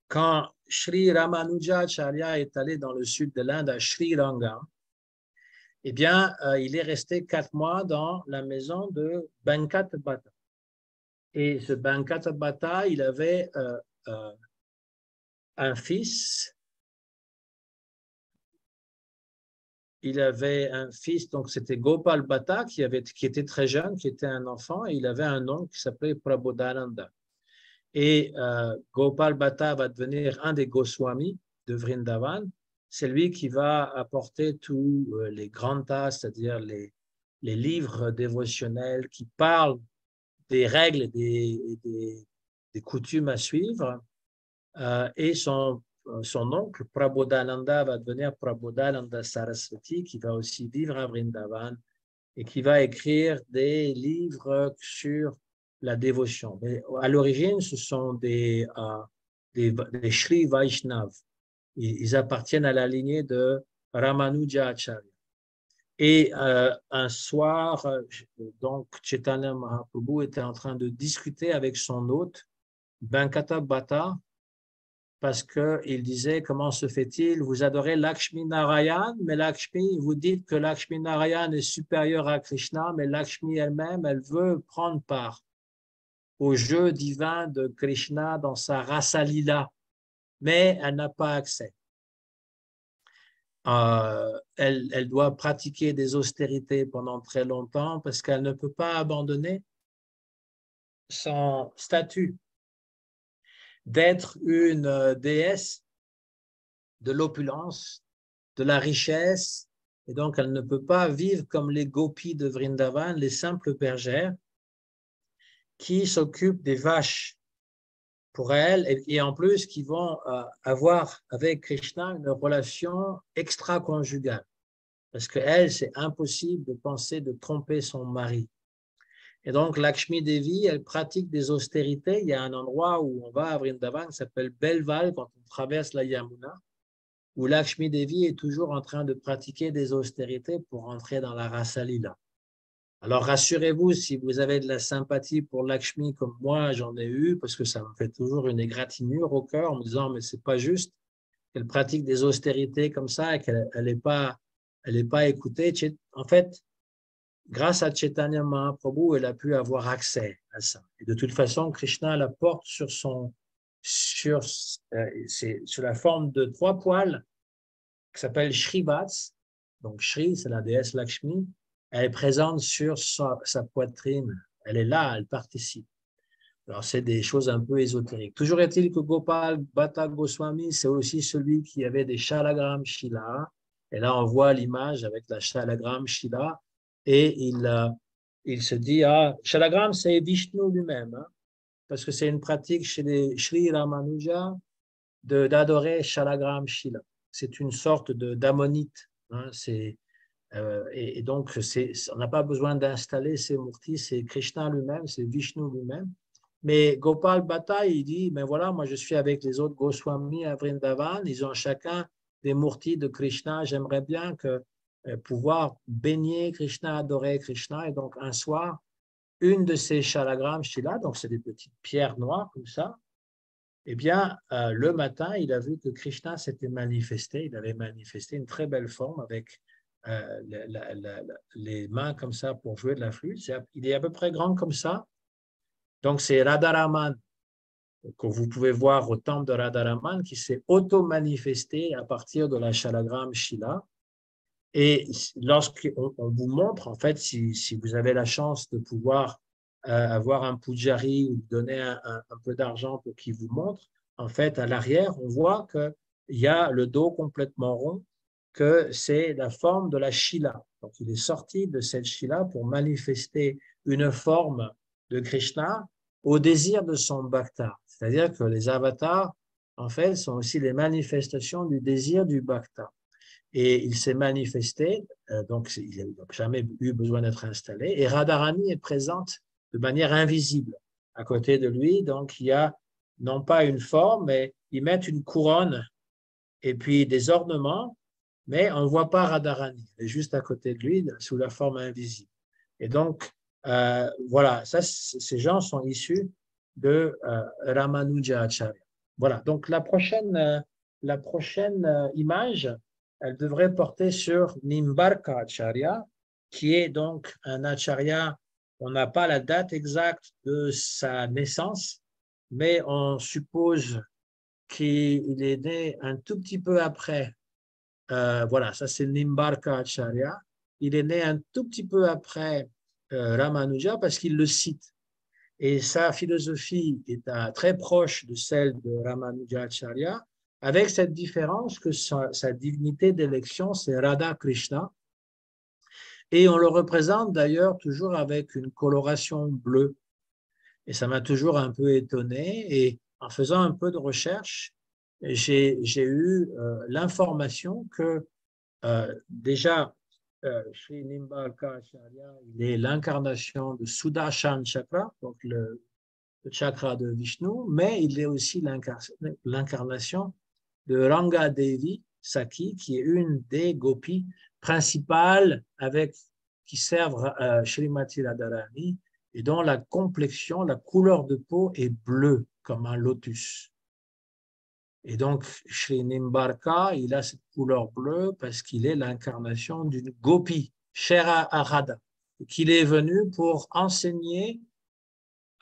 Quand Sri Ramanujacharya est allé dans le sud de l'Inde, à Sri Rangam, eh bien, il est resté 4 mois dans la maison de Bankat Bhatta. Et ce Bankat Bhatta, il avait un fils. Il avait un fils, donc c'était Gopal Bhatta, qui était très jeune, qui était un enfant, et il avait un oncle qui s'appelait Prabodhananda. Et Gopal Bhatta va devenir un des Goswamis de Vrindavan. C'est lui qui va apporter tous les granthas, c'est-à-dire les livres dévotionnels qui parlent des règles et des coutumes à suivre. Et son oncle, Prabodhananda, va devenir Prabodhananda Saraswati, qui va aussi vivre à Vrindavan et qui va écrire des livres sur la dévotion. Mais à l'origine, ce sont des Sri Vaishnav. Ils appartiennent à la lignée de Ramanujacharya. Et un soir, donc Chaitanya Mahaprabhu était en train de discuter avec son hôte, Bankata Bhatta, parce qu'il disait, comment se fait-il, vous adorez Lakshmi Narayan, mais Lakshmi, vous dites que Lakshmi Narayan est supérieur à Krishna, mais Lakshmi elle-même, elle veut prendre part au jeu divin de Krishna dans sa rasa lila, mais elle n'a pas accès. Elle doit pratiquer des austérités pendant très longtemps parce qu'elle ne peut pas abandonner son statut d'être une déesse de l'opulence, de la richesse, et donc elle ne peut pas vivre comme les gopis de Vrindavan, les simples bergères. qui s'occupent des vaches pour elle et en plus qui vont avoir avec Krishna une relation extra-conjugale. Parce qu'elle, c'est impossible de penser de tromper son mari. Et donc, Lakshmi Devi, elle pratique des austérités. Il y a un endroit où on va à Vrindavan qui s'appelle Belval, quand on traverse la Yamuna, où Lakshmi Devi est toujours en train de pratiquer des austérités pour entrer dans la Rasa Lila. Alors, rassurez-vous, si vous avez de la sympathie pour Lakshmi comme moi, j'en ai eu, parce que ça me fait toujours une égratignure au cœur en me disant, mais c'est pas juste qu'elle pratique des austérités comme ça et qu'elle n'est pas écoutée. En fait, grâce à Chaitanya Mahaprabhu, elle a pu avoir accès à ça. Et de toute façon, Krishna la porte sur la forme de 3 poils qui s'appelle Shrivats. Donc, Shri, c'est la déesse Lakshmi. Elle est présente sur sa poitrine. Elle est là, elle participe. Alors, c'est des choses un peu ésotériques. Toujours est-il que Gopal Bhatta Goswami, c'est aussi celui qui avait des Shalagram Shila. Et là, on voit l'image avec la Shalagram Shila. Et il se dit, ah, Shalagram, c'est Vishnu lui-même, hein, parce que c'est une pratique chez les Sri Ramanuja d'adorer Shalagram Shila. C'est une sorte d'ammonite. Hein, et donc, on n'a pas besoin d'installer ces murtis, c'est Krishna lui-même, c'est Vishnu lui-même. Mais Gopal Bhatta, il dit, mais voilà, moi je suis avec les autres Goswami à Vrindavan, ils ont chacun des murtis de Krishna, j'aimerais bien pouvoir baigner Krishna, adorer Krishna. Et donc un soir, une de ces shalagrams shila, donc c'est des petites pierres noires comme ça, eh bien, le matin, il a vu que Krishna s'était manifesté, il avait manifesté une très belle forme avec les mains comme ça pour jouer de la flûte. Il est à peu près grand comme ça. Donc, c'est Radharaman que vous pouvez voir au temple de Radharaman qui s'est auto-manifesté à partir de la Shalagram Shila. Et lorsqu'on vous montre, en fait, si vous avez la chance de pouvoir avoir un pujari ou donner un peu d'argent pour qu'il vous montre, en fait, à l'arrière, on voit qu'il y a le dos complètement rond, que c'est la forme de la Shila. Donc, il est sorti de cette Shila pour manifester une forme de Krishna au désir de son bhakta. C'est-à-dire que les avatars, en fait, sont aussi les manifestations du désir du bhakta. Et il s'est manifesté, donc il n'a jamais eu besoin d'être installé. Et Radharani est présente de manière invisible à côté de lui. Donc il y a non pas une forme, mais ils mettent une couronne et puis des ornements, mais on ne voit pas Radharani. Elle est juste à côté de lui sous la forme invisible. Et donc, voilà, ces gens sont issus de Ramanuja Acharya. Voilà, donc la prochaine image, elle devrait porter sur Nimbarka Acharya, qui est donc un Acharya, on n'a pas la date exacte de sa naissance, mais on suppose qu'il est né un tout petit peu après. Voilà, ça c'est Nimbarka Acharya. Il est né un tout petit peu après Ramanuja parce qu'il le cite. Et sa philosophie est très proche de celle de Ramanujacharya, avec cette différence que sa divinité d'élection, c'est Radha Krishna. Et on le représente d'ailleurs toujours avec une coloration bleue. Et ça m'a toujours un peu étonné. Et en faisant un peu de recherche, j'ai eu l'information que déjà, Sri Nimbarka Acharya, il est l'incarnation de Sudarshan Chakra, donc le chakra de Vishnu, mais il est aussi l'incarnation de Ranga Devi Saki, qui est une des gopis principales qui servent Srimati Radharani et dont la complexion, la couleur de peau est bleue comme un lotus. Et donc, Sri Nimbarka, il a cette couleur bleue parce qu'il est l'incarnation d'une gopi, chère à Radha, qu'il est venu pour enseigner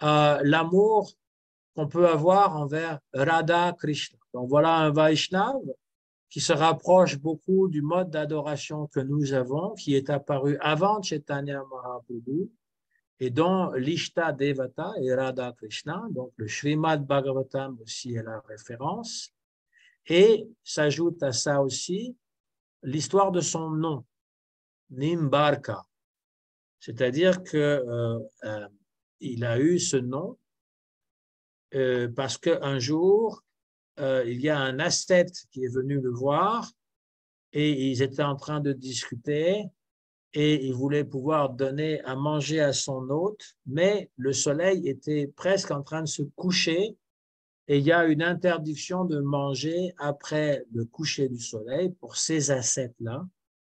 l'amour qu'on peut avoir envers Radha Krishna. Donc voilà un Vaishnav qui se rapproche beaucoup du mode d'adoration que nous avons, qui est apparu avant Chaitanya Mahaprabhu et dont l'Ishta Devata est Radha Krishna. Donc le Srimad Bhagavatam aussi est la référence. Et s'ajoute à ça aussi l'histoire de son nom, Nimbarka. C'est-à-dire que il a eu ce nom parce qu'un jour, il y a un ascète qui est venu le voir et ils étaient en train de discuter et il voulait pouvoir donner à manger à son hôte, mais le soleil était presque en train de se coucher et il y a une interdiction de manger après le coucher du soleil pour ces ascètes-là.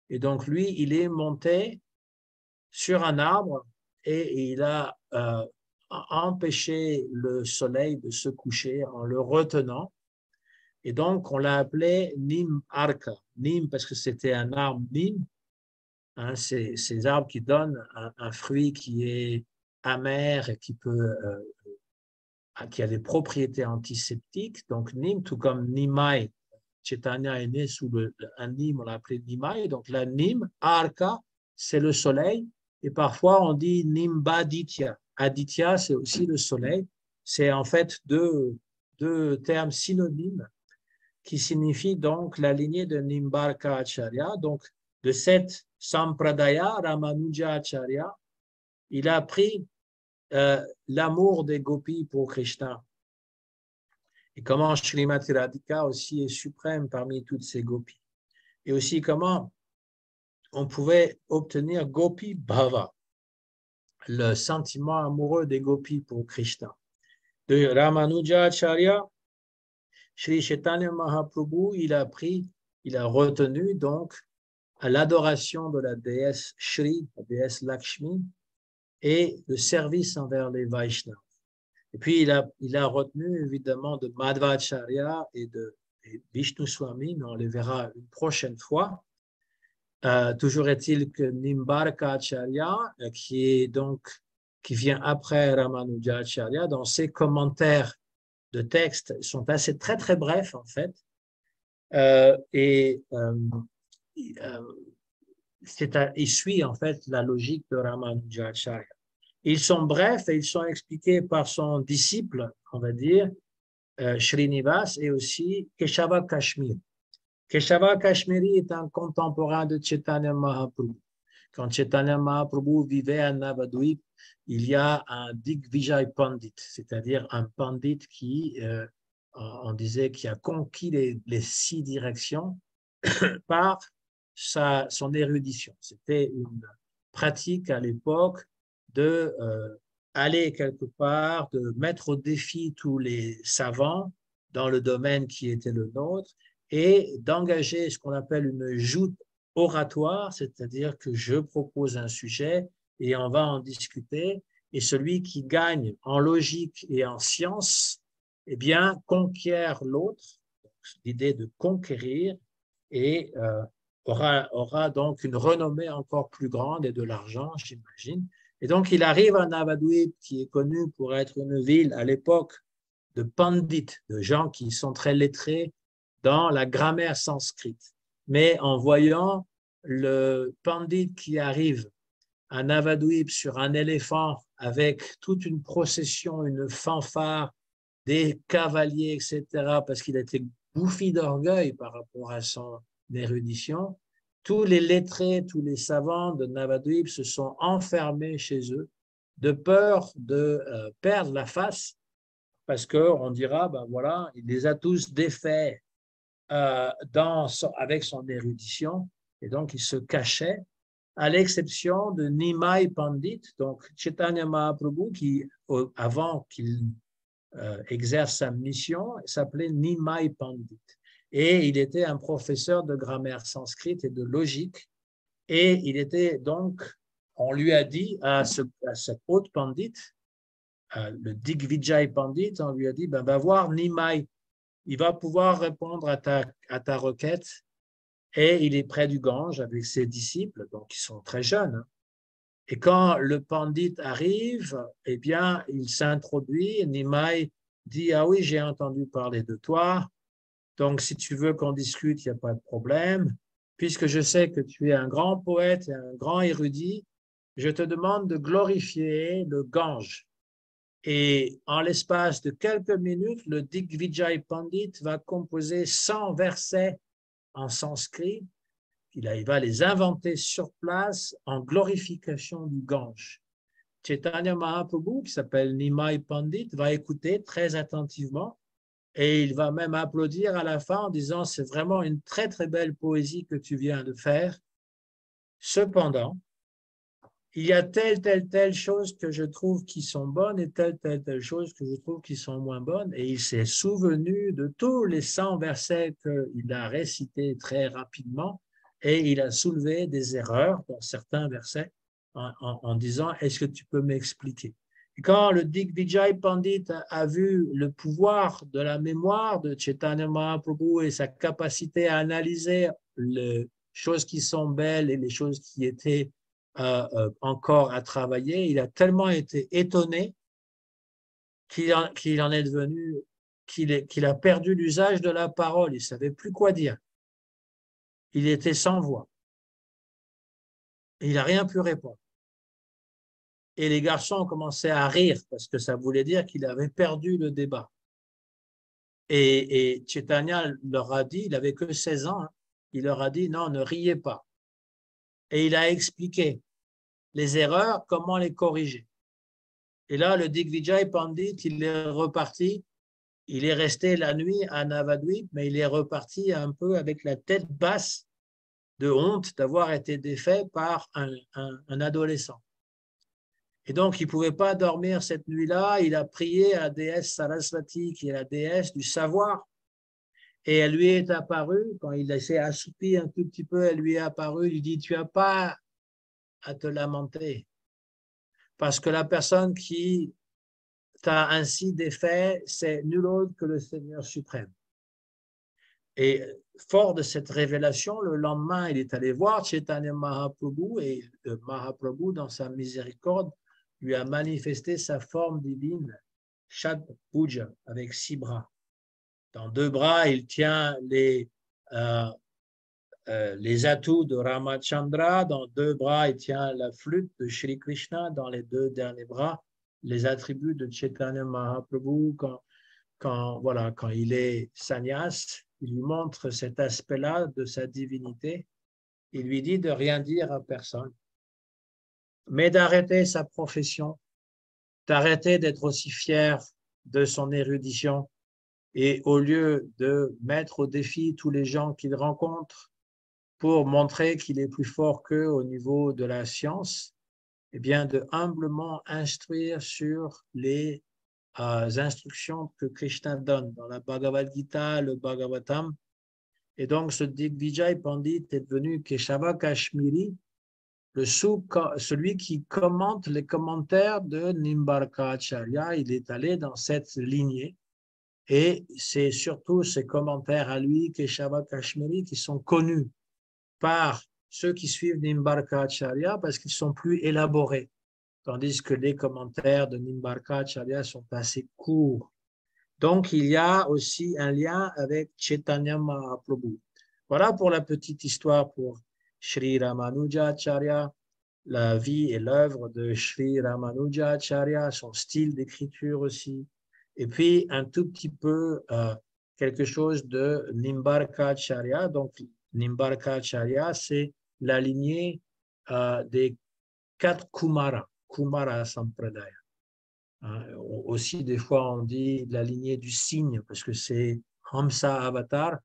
Et donc, lui, il est monté sur un arbre et il a empêché le soleil de se coucher en le retenant. Et donc, on l'a appelé Nim Arka. Nim parce que c'était un arbre Nim, hein, ces arbres qui donnent un fruit qui est amer et qui a des propriétés antiseptiques. Donc, Nim, tout comme Nimai, Chaitanya est né sous un Nim, on l'a appelé Nimai. Donc, la Nim, Arka, c'est le soleil. Et parfois, on dit Nimbaditya. Aditya, c'est aussi le soleil. C'est en fait deux termes synonymes qui signifient donc la lignée de Nimbarka Acharya. Donc, de cette Sampradaya, Ramanuja Acharya, il a pris l'amour des gopis pour Krishna. Et comment Srimati Radhika aussi est suprême parmi toutes ces gopis. Et aussi comment on pouvait obtenir Gopi Bhava, le sentiment amoureux des gopis pour Krishna. De Ramanuja Acharya, Sri Chaitanya Mahaprabhu, il a retenu donc à l'adoration de la déesse Shri, la déesse Lakshmi, et le service envers les Vaishnavas. Et puis, il a retenu évidemment de Madhvacharya et de Vishnu Swami, mais on les verra une prochaine fois. Toujours est-il que Nimbarka Acharya, qui vient après Ramanuja Acharya, dans ses commentaires de texte sont très très brefs en fait. Il suit en fait la logique de Ramanuja Acharya. Ils sont brefs et ils sont expliqués par son disciple, on va dire, Srinivas et aussi Keshava Kashmiri. Keshava Kashmiri est un contemporain de Chaitanya Mahaprabhu. Quand Chaitanya Mahaprabhu vivait à Navadvip, il y a un Digvijay Pandit, c'est-à-dire un pandit qui, on disait, qui a conquis les 6 directions par son érudition. C'était une pratique à l'époque de aller quelque part, de mettre au défi tous les savants dans le domaine qui était le nôtre et d'engager ce qu'on appelle une joute oratoire, c'est-à-dire que je propose un sujet et on va en discuter et celui qui gagne en logique et en science, eh bien, conquiert l'autre, l'idée de conquérir et aura donc une renommée encore plus grande et de l'argent, j'imagine. Et donc, il arrive à Navadvip, qui est connu pour être une ville à l'époque de pandits, de gens qui sont très lettrés dans la grammaire sanscrite. Mais en voyant le pandit qui arrive à Navadvip sur un éléphant avec toute une procession, une fanfare, des cavaliers, etc., parce qu'il était bouffi d'orgueil par rapport à son érudition, tous les lettrés, tous les savants de Navadvip se sont enfermés chez eux de peur de perdre la face parce qu'on dira, ben voilà, il les a tous défaits avec son érudition et donc il se cachait à l'exception de Nimai Pandit, donc Chaitanya Mahaprabhu qui, avant qu'il exerce sa mission, s'appelait Nimai Pandit. Et il était un professeur de grammaire sanscrite et de logique. Et il était donc, on lui a dit à cet autre pandit, le Digvijay Pandit, on lui a dit, ben, va voir Nimai, il va pouvoir répondre à ta requête. Et il est près du Gange avec ses disciples, donc ils sont très jeunes. Et quand le pandit arrive, eh bien, il s'introduit, Nimai dit, ah oui, j'ai entendu parler de toi, donc si tu veux qu'on discute, il n'y a pas de problème. Puisque je sais que tu es un grand poète et un grand érudit, je te demande de glorifier le Gange. Et en l'espace de quelques minutes, le Digvijay Pandit va composer 100 versets en sanskrit. Il va les inventer sur place en glorification du Gange. Chaitanya Mahaprabhu, qui s'appelle Nimai Pandit, va écouter très attentivement et il va même applaudir à la fin en disant c'est vraiment une très très belle poésie que tu viens de faire. Cependant, il y a telle chose que je trouve qui sont bonnes et telle chose que je trouve qui sont moins bonnes. Et il s'est souvenu de tous les 100 versets qu'il a récités très rapidement et il a soulevé des erreurs dans certains versets en disant est-ce que tu peux m'expliquer? Et quand le Digvijay Pandit a vu le pouvoir de la mémoire de Chaitanya Mahaprabhu et sa capacité à analyser les choses qui sont belles et les choses qui étaient encore à travailler, il a tellement été étonné qu'il en est devenu, qu'il a perdu l'usage de la parole. Il ne savait plus quoi dire. Il était sans voix. Et il n'a rien pu répondre. Et les garçons ont commencé à rire parce que ça voulait dire qu'il avait perdu le débat. Et Chaitanya leur a dit, il n'avait que 16 ans, hein, il leur a dit non, ne riez pas. Et il a expliqué les erreurs, comment les corriger. Et là, le Digvijay Pandit, il est reparti. Il est resté la nuit à Navadvip, mais il est reparti un peu avec la tête basse de honte d'avoir été défait par un adolescent. Et donc, il ne pouvait pas dormir cette nuit-là. Il a prié à la déesse Sarasvati, qui est la déesse du savoir. Et elle lui est apparue, quand il s'est assoupi un tout petit peu, elle lui est apparue, il lui dit, tu n'as pas à te lamenter, parce que la personne qui t'a ainsi défait, c'est nul autre que le Seigneur suprême. Et fort de cette révélation, le lendemain, il est allé voir Chaitanya Mahaprabhu et Mahaprabhu, dans sa miséricorde, lui a manifesté sa forme divine, Shatbhuja, avec 6 bras. Dans 2 bras, il tient les atouts de Ramachandra, dans 2 bras, il tient la flûte de Shri Krishna, dans les 2 derniers bras, les attributs de Chaitanya Mahaprabhu quand il est sannyas, il lui montre cet aspect-là de sa divinité. Il lui dit de rien dire à personne, mais d'arrêter sa profession, d'arrêter d'être aussi fier de son érudition et au lieu de mettre au défi tous les gens qu'il rencontre pour montrer qu'il est plus fort qu'eux au niveau de la science, eh bien de humblement instruire sur les instructions que Krishna donne dans la Bhagavad Gita, le Bhagavatam. Et donc, ce Digvijay Pandit est devenu Keshava Kashmiri, celui qui commente les commentaires de Nimbarkacharya. Il est allé dans cette lignée. Et c'est surtout ces commentaires à lui, Keshava Kashmiri, qui sont connus par ceux qui suivent Nimbarkacharya parce qu'ils sont plus élaborés, tandis que les commentaires de Nimbarkacharya sont assez courts. Donc, il y a aussi un lien avec Chaitanya Mahaprabhu. Voilà pour la petite histoire pour Sri Ramanujacharya, la vie et l'œuvre de Sri Ramanujacharya, son style d'écriture aussi, et puis un tout petit peu quelque chose de Nimbarkacharya. Donc, Nimbarkacharya, c'est la lignée des 4 Kumara Sampradaya. Aussi, des fois, on dit la lignée du cygne, parce que c'est Hamsa Avatar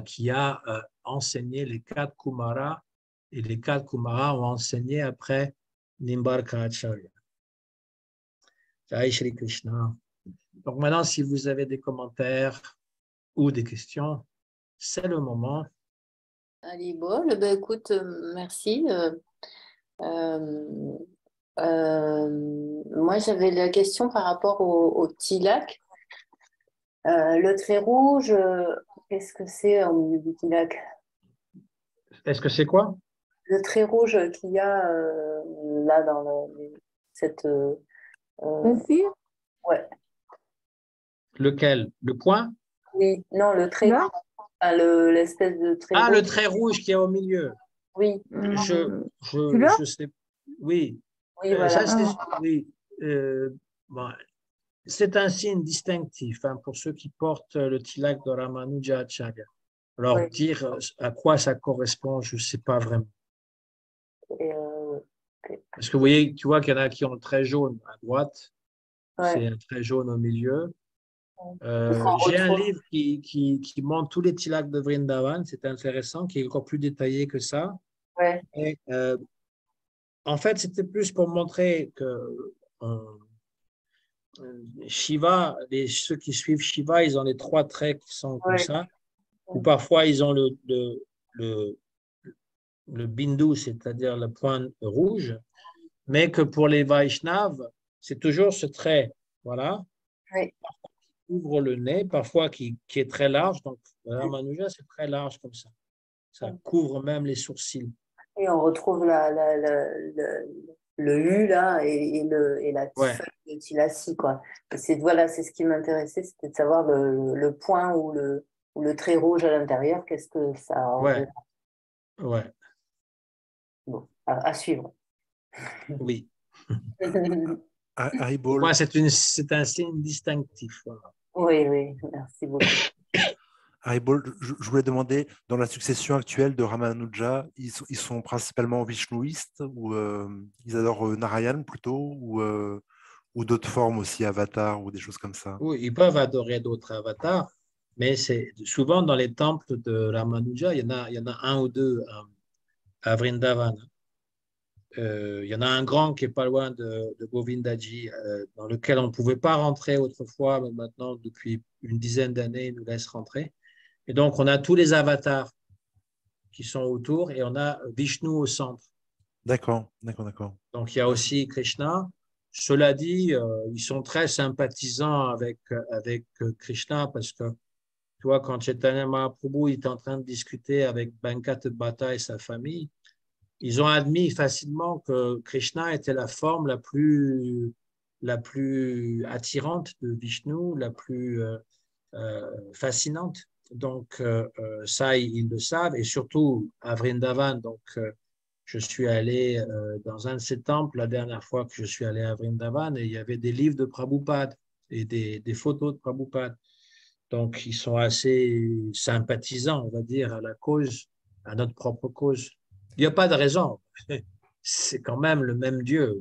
qui a enseigné les 4 Kumaras, et les 4 Kumaras ont enseigné après Nimbarkacharya. Jai Shri Krishna. Donc maintenant, si vous avez des commentaires ou des questions, c'est le moment. Allez, bon, ben, écoute, merci. Moi, j'avais la question par rapport au tilak. Le trait rouge, qu'est-ce que c'est au milieu du tilak? Est-ce que c'est quoi? Le trait rouge qu'il y a là dans cette. Ici, Ouais. Lequel? Le point? Oui, non, le trait. là, L'espèce de trait Ah, rouge. le trait rouge qui est au milieu. Oui, celui-là? Je sais. Oui. oui, voilà. Ça, c'est. Oui. Bon, c'est un signe distinctif pour ceux qui portent le tilak de Ramanujacharya. Alors, Oui. dire à quoi ça correspond, je ne sais pas vraiment. Et, Ok. Parce que vous voyez, tu vois qu'il y en a qui ont le trait jaune à droite, c'est Ouais. un trait jaune au milieu. Parce qu'on J'ai un retrouve. livre qui montre tous les tilaks de Vrindavan, c'est intéressant, qui est encore plus détaillé que ça. Ouais. Et, en fait, c'était plus pour montrer que Shiva, ceux qui suivent Shiva, ils ont les trois traits qui sont comme Ouais. ça, ou parfois ils ont le, le bindu, c'est-à-dire le point rouge, mais que pour les Vaishnavas, c'est toujours ce trait, voilà, Ouais. qui ouvre le nez, parfois qui est très large. Donc, le Ramanuja, c'est très large comme ça. Ça couvre même les sourcils. Et on retrouve le U là et la Ouais, feuille de Tilassi, quoi. Et voilà, c'est ce qui m'intéressait, c'était de savoir le point ou le trait rouge à l'intérieur, qu'est-ce que ça ouais, représente. ouais, Bon, à suivre. oui. Pour Haribol, moi, c'est un signe distinctif. Voilà. Oui, oui, merci beaucoup. Haribol, je voulais demander, dans la succession actuelle de Ramanuja, ils sont principalement vishnouistes ou ils adorent Narayan plutôt ou d'autres formes aussi, Avatar ou des choses comme ça? Oui, ils peuvent adorer d'autres avatars, mais c'est souvent dans les temples de Ramanuja, il y en a un ou deux à Vrindavan. Il y en a un grand qui est pas loin de Govindaji, dans lequel on ne pouvait pas rentrer autrefois, mais maintenant, depuis une dizaine d'années, ils nous laissent rentrer. Et donc, on a tous les avatars qui sont autour et on a Vishnu au centre. D'accord, d'accord, d'accord. Donc, il y a aussi Krishna. Cela dit, ils sont très sympathisants avec Krishna parce que, tu vois, quand Chaitanya Mahaprabhu est en train de discuter avec Bankat Bhatta et sa famille, ils ont admis facilement que Krishna était la forme la plus attirante de Vishnu, la plus fascinante. Donc, ça, ils le savent. Et surtout à Vrindavan, donc, je suis allé dans un de ces temples la dernière fois que je suis allé à Vrindavan et il y avait des livres de Prabhupada et des photos de Prabhupada. Donc, ils sont assez sympathisants, on va dire, à la cause, à notre propre cause. Il n'y a pas de raison. C'est quand même le même Dieu.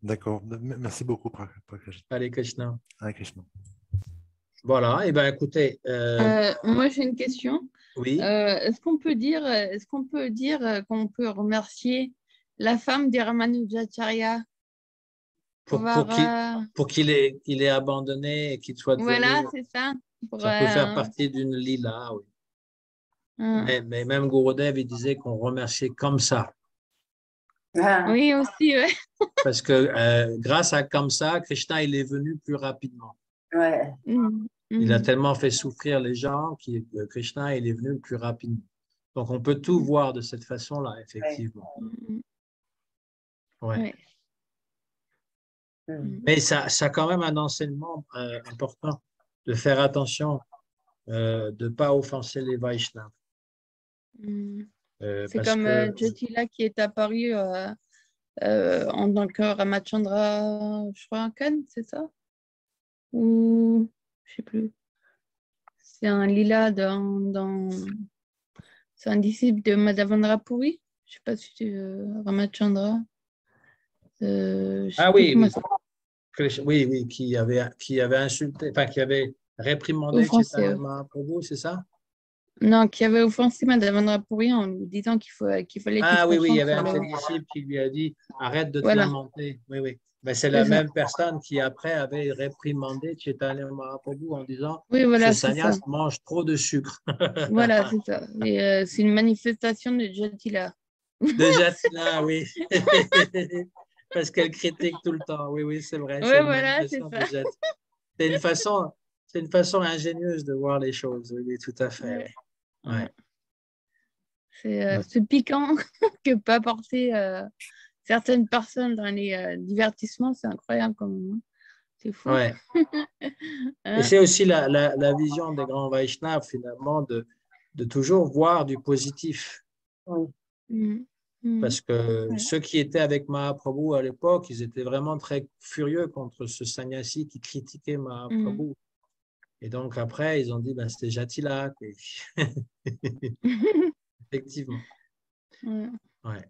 D'accord. Merci beaucoup, Prakash. Allez, Krishna. Hare Krishna. Voilà. Eh bien, écoutez, Moi, j'ai une question. oui, Est-ce qu'on peut dire qu'on peut remercier la femme des Ramanujacharya pour, avoir, pour qu'il il ait abandonné et qu'il soit voilà, devenu, c'est ça. Pour, ça peut faire partie d'une lila, oui. euh, Mais même Gurudev, il disait qu'on remerciait comme ça. Ah, oui, aussi, ouais. Parce que grâce à comme ça, Krishna, il est venu plus rapidement. ouais. Mm, Il a mm, tellement fait souffrir les gens que Krishna, il est venu plus rapidement. Donc, on peut tout voir de cette façon-là, Ouais. effectivement. mm, Ouais. ouais. Mm. Mm, Mais ça a quand même un enseignement important de faire attention, de ne pas offenser les Vaishnavas. mm. C'est Parce comme que, Jyotila qui est apparu en tant que Ramachandra, je crois, Khan, c'est ça? Ou je sais plus. C'est un lila c'est un disciple de Madhavendra Puri. Je sais pas si c'est Ramachandra. Je sais ah plus oui, comment oui, ça Oui, oui, qui avait insulté, enfin, qui avait réprimandé offensé. Chaitanya Mahaprabhu, c'est ça? Non, qui avait offensé Madhavendra Puri en lui disant qu'il fallait qu'il se Ah oui, oui, il y concentre avait sur un de le. ses disciples qui lui a dit, arrête de te Voilà, lamenter. Oui, oui. Ben, c'est c'est la ça. même personne qui après avait réprimandé Chaitanya Mahaprabhu en disant, Oui, ce voilà, c'est ça. sannyas mange trop de sucre. Voilà, c'est ça. Et c'est une manifestation de Jyotila. Déjà, là, oui. Parce qu'elle critique tout le temps. Oui, oui, c'est vrai, Oui, c'est une voilà, c'est manifestation ça. de Jet. C'est une façon, c'est une façon ingénieuse de voir les choses. Oui, oui, tout à fait. Ouais, Oui. ouais. Ouais. C'est Ouais. ce piquant que peut apporter certaines personnes dans les divertissements, c'est incroyable comme moment. C'est fou. Ouais. Et Hein. c'est aussi la vision des grands Vaishnavas, finalement, de toujours voir du positif. Oui. Mm. Mm. Parce que Ouais. ceux qui étaient avec Mahaprabhu à l'époque, ils étaient vraiment très furieux contre ce sannyasi qui critiquait Mm. Mahaprabhu. Et donc après, ils ont dit, ben, c'était Jatila. Effectivement. Ouais. Ouais.